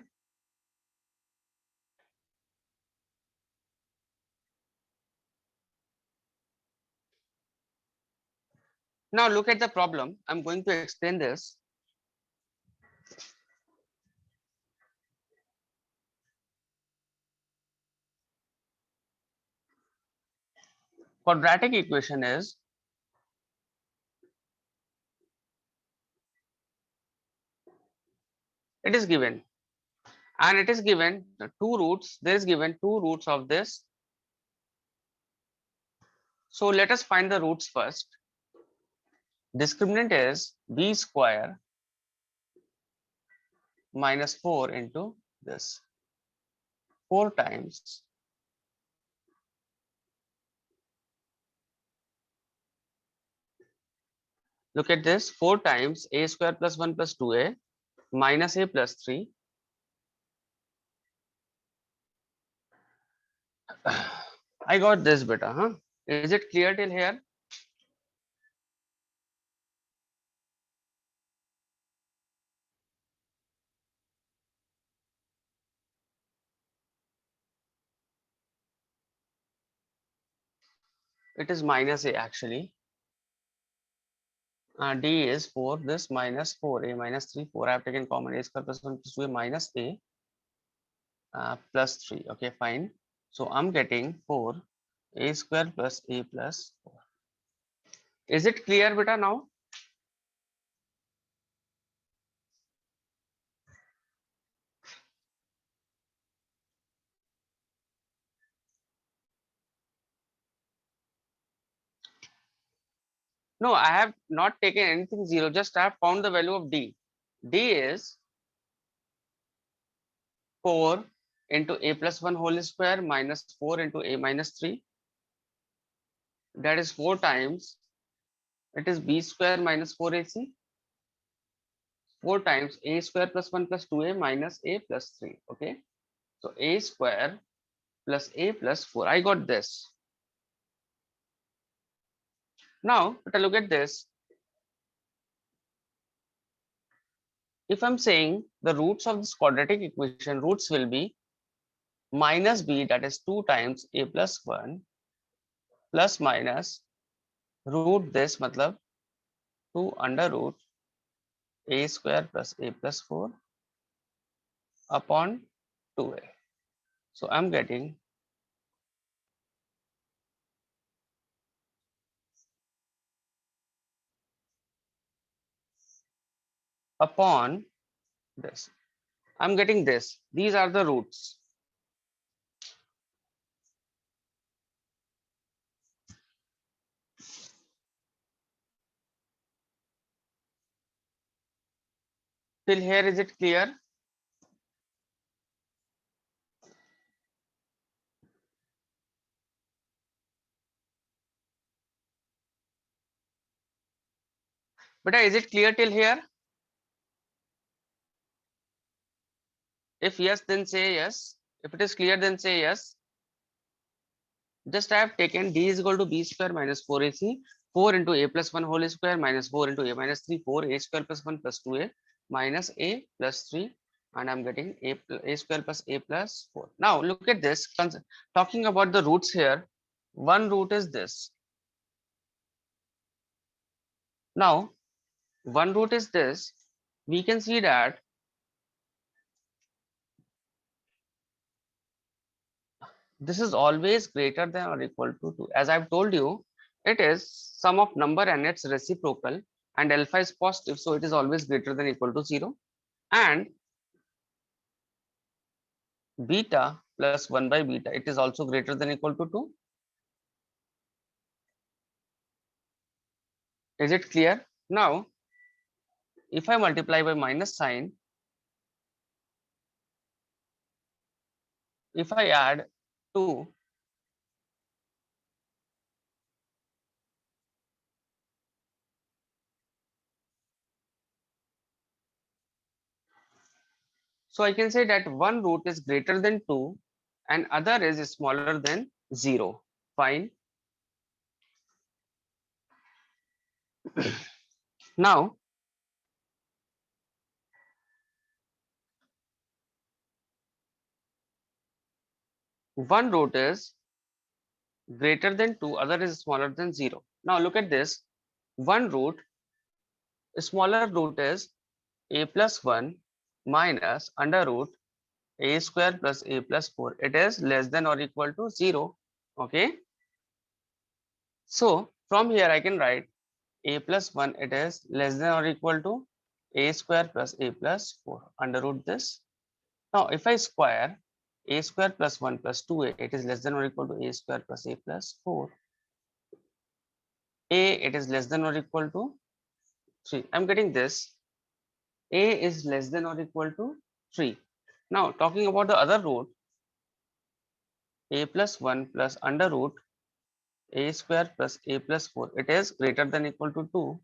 Now look at the problem. I'm going to explain this. Quadratic equation is it is given, and it is given two roots. There is given two roots of this. So let us find the roots first. Discriminant is b square minus 4 into this 4 times look at this 4 times a square plus 1 plus 2a minus a plus 3. I got this beta, huh? Is it clear till here? It is minus a actually. D is 4, this minus 4a minus 3, 4. I have taken common a square plus 1 plus 2a minus a plus 3. Okay, fine. So I'm getting 4 a square plus a plus 4. Is it clear beta now? No, I have not taken anything 0, just I have found the value of d. D is 4 into a plus 1 whole square minus 4 into a minus 3. That is 4 times, it is b square minus 4ac. 4 times a square plus 1 plus 2a minus a plus 3. Okay. So a square plus a plus 4. I got this. Now, but look at this. If I'm saying the roots of this quadratic equation, roots will be minus b, that is 2 times a plus 1 plus minus root this, matlab 2 under root a square plus a plus 4 upon 2a. So I'm getting upon this. I'm getting this. These are the roots. Till here, is it clear? But is it clear till here? If yes, then say yes. If it is clear, then say yes. Just I have taken d is equal to b square minus 4ac, 4 into a plus 1 whole square minus 4 into a minus 3, 4 a square plus 1 plus 2a minus a plus 3, and I'm getting a square plus a plus 4. Now look at this. Talking about the roots here, one root is this. Now, one root is this. We can see that this is always greater than or equal to 2. As I've told you, it is sum of number and its reciprocal, and alpha is positive, so it is always greater than or equal to 0. And beta plus 1 by beta, it is also greater than or equal to 2. Is it clear? Now, if I multiply by minus sign, if I add 2, so I can say that one root is greater than 2 and other is smaller than 0. Fine. Now, one root is greater than 2, other is smaller than 0. Now look at this. One root, smaller root is a plus 1 minus under root a square plus a plus 4. It is less than or equal to 0. Okay. So from here I can write a plus 1, it is less than or equal to a square plus a plus 4 under root this. Now if I square a square plus 1 plus 2a, it is less than or equal to a square plus a plus 4. A, it is less than or equal to 3. I'm getting this. A is less than or equal to 3. Now talking about the other root, a plus 1 plus under root a square plus a plus 4, it is greater than equal to 2.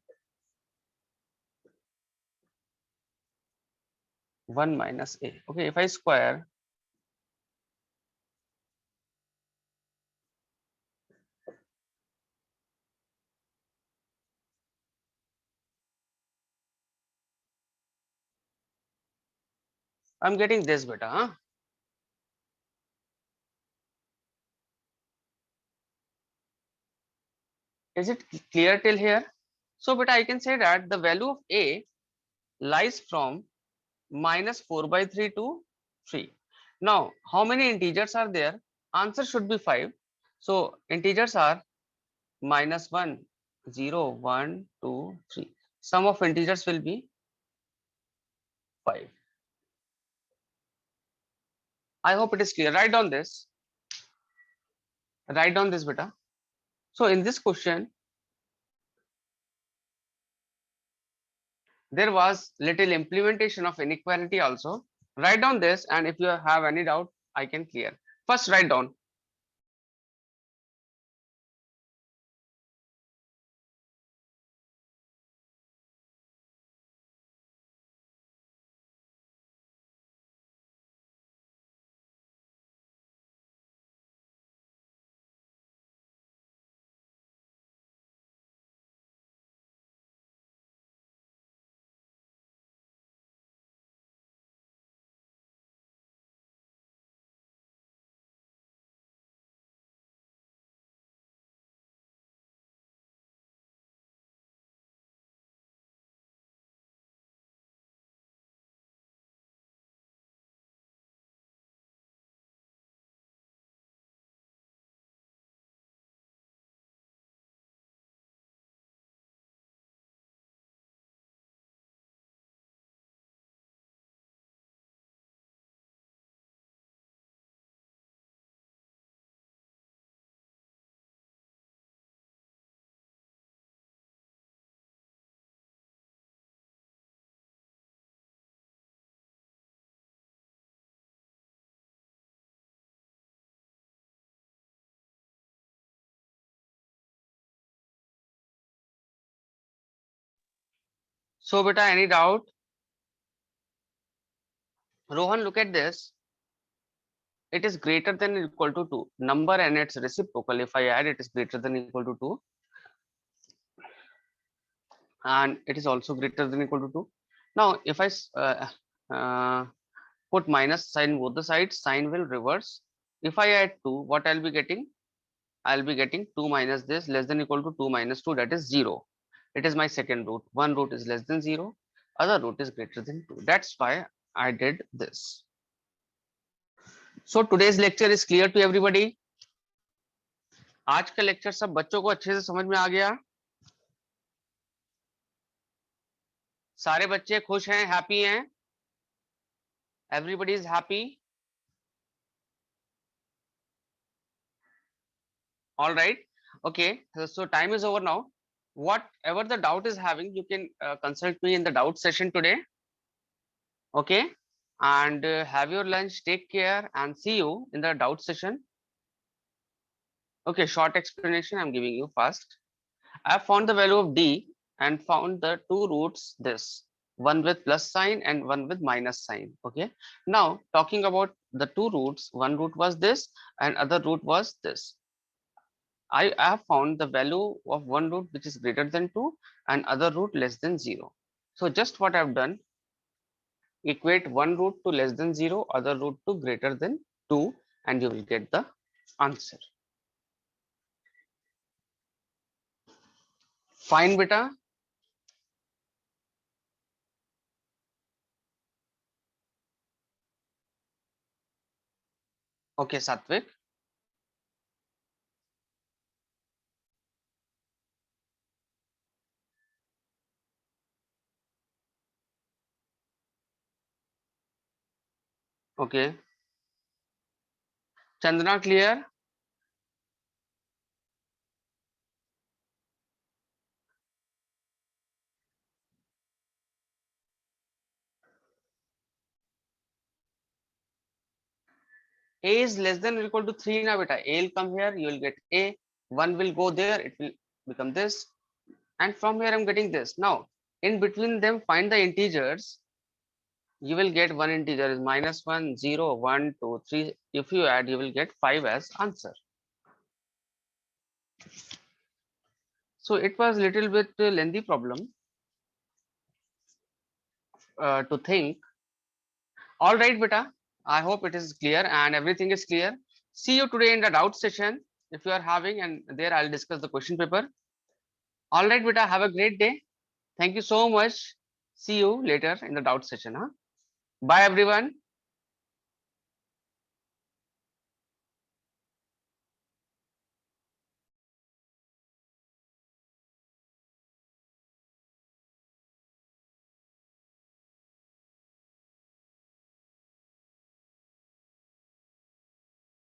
1 minus a. Okay, if I square I'm getting this beta, huh? Is it clear till here? So beta I can say that the value of a lies from minus 4 by 3 to 3. Now how many integers are there? Answer should be 5. So integers are minus 1, 0, 1, 2, 3. Sum of integers will be 5. I hope it is clear. Write down this. Write down this beta. So in this question, there was little implementation of inequality also. Write down this, and if you have any doubt, I can clear. First, write down. So, beta, any doubt? Rohan, look at this. It is greater than or equal to 2. Number and its reciprocal. If I add, it is greater than or equal to 2. And it is also greater than or equal to 2. Now, if I put minus sign both the sides, sign will reverse. If I add 2, what I'll be getting? I'll be getting 2 minus this less than or equal to 2 minus 2, that is 0. It is my second root. One root is less than 0, other root is greater than 2. That's why I did this. So today's lecture is clear to everybody. आज का lecture सब बच्चों को अच्छे से समझ में आ गया? सारे बच्चे खुश हैं, हैप्पी हैं? Everybody is happy? All right. Okay. So time is over now. Whatever the doubt is having, you can consult me in the doubt session today. Okay. And have your lunch. Take care and see you in the doubt session. Okay, short explanation I'm giving you first. I found the value of d and found the two roots this, one with plus sign and one with minus sign. Okay. Now talking about the two roots, one root was this and other root was this. I have found the value of one root which is greater than 2 and other root less than 0. So just what I've done, equate one root to less than 0, other root to greater than 2, and you will get the answer. Fine, beta. Okay, Satvik. Okay. Chandana, clear? A is less than or equal to 3 now, beta. A will come here, you will get A. 1 will go there, it will become this. And from here, I'm getting this. Now, in between them, find the integers. You will get one integer is -1, 0, 1, 2, 3. If you add, you will get 5 as answer. So it was little bit lengthy problem to think. All right, beta. I hope it is clear and everything is clear. See you today in the doubt session if you are having, and there I'll discuss the question paper. All right, beta. Have a great day. Thank you so much. See you later in the doubt session. Huh? Bye, everyone.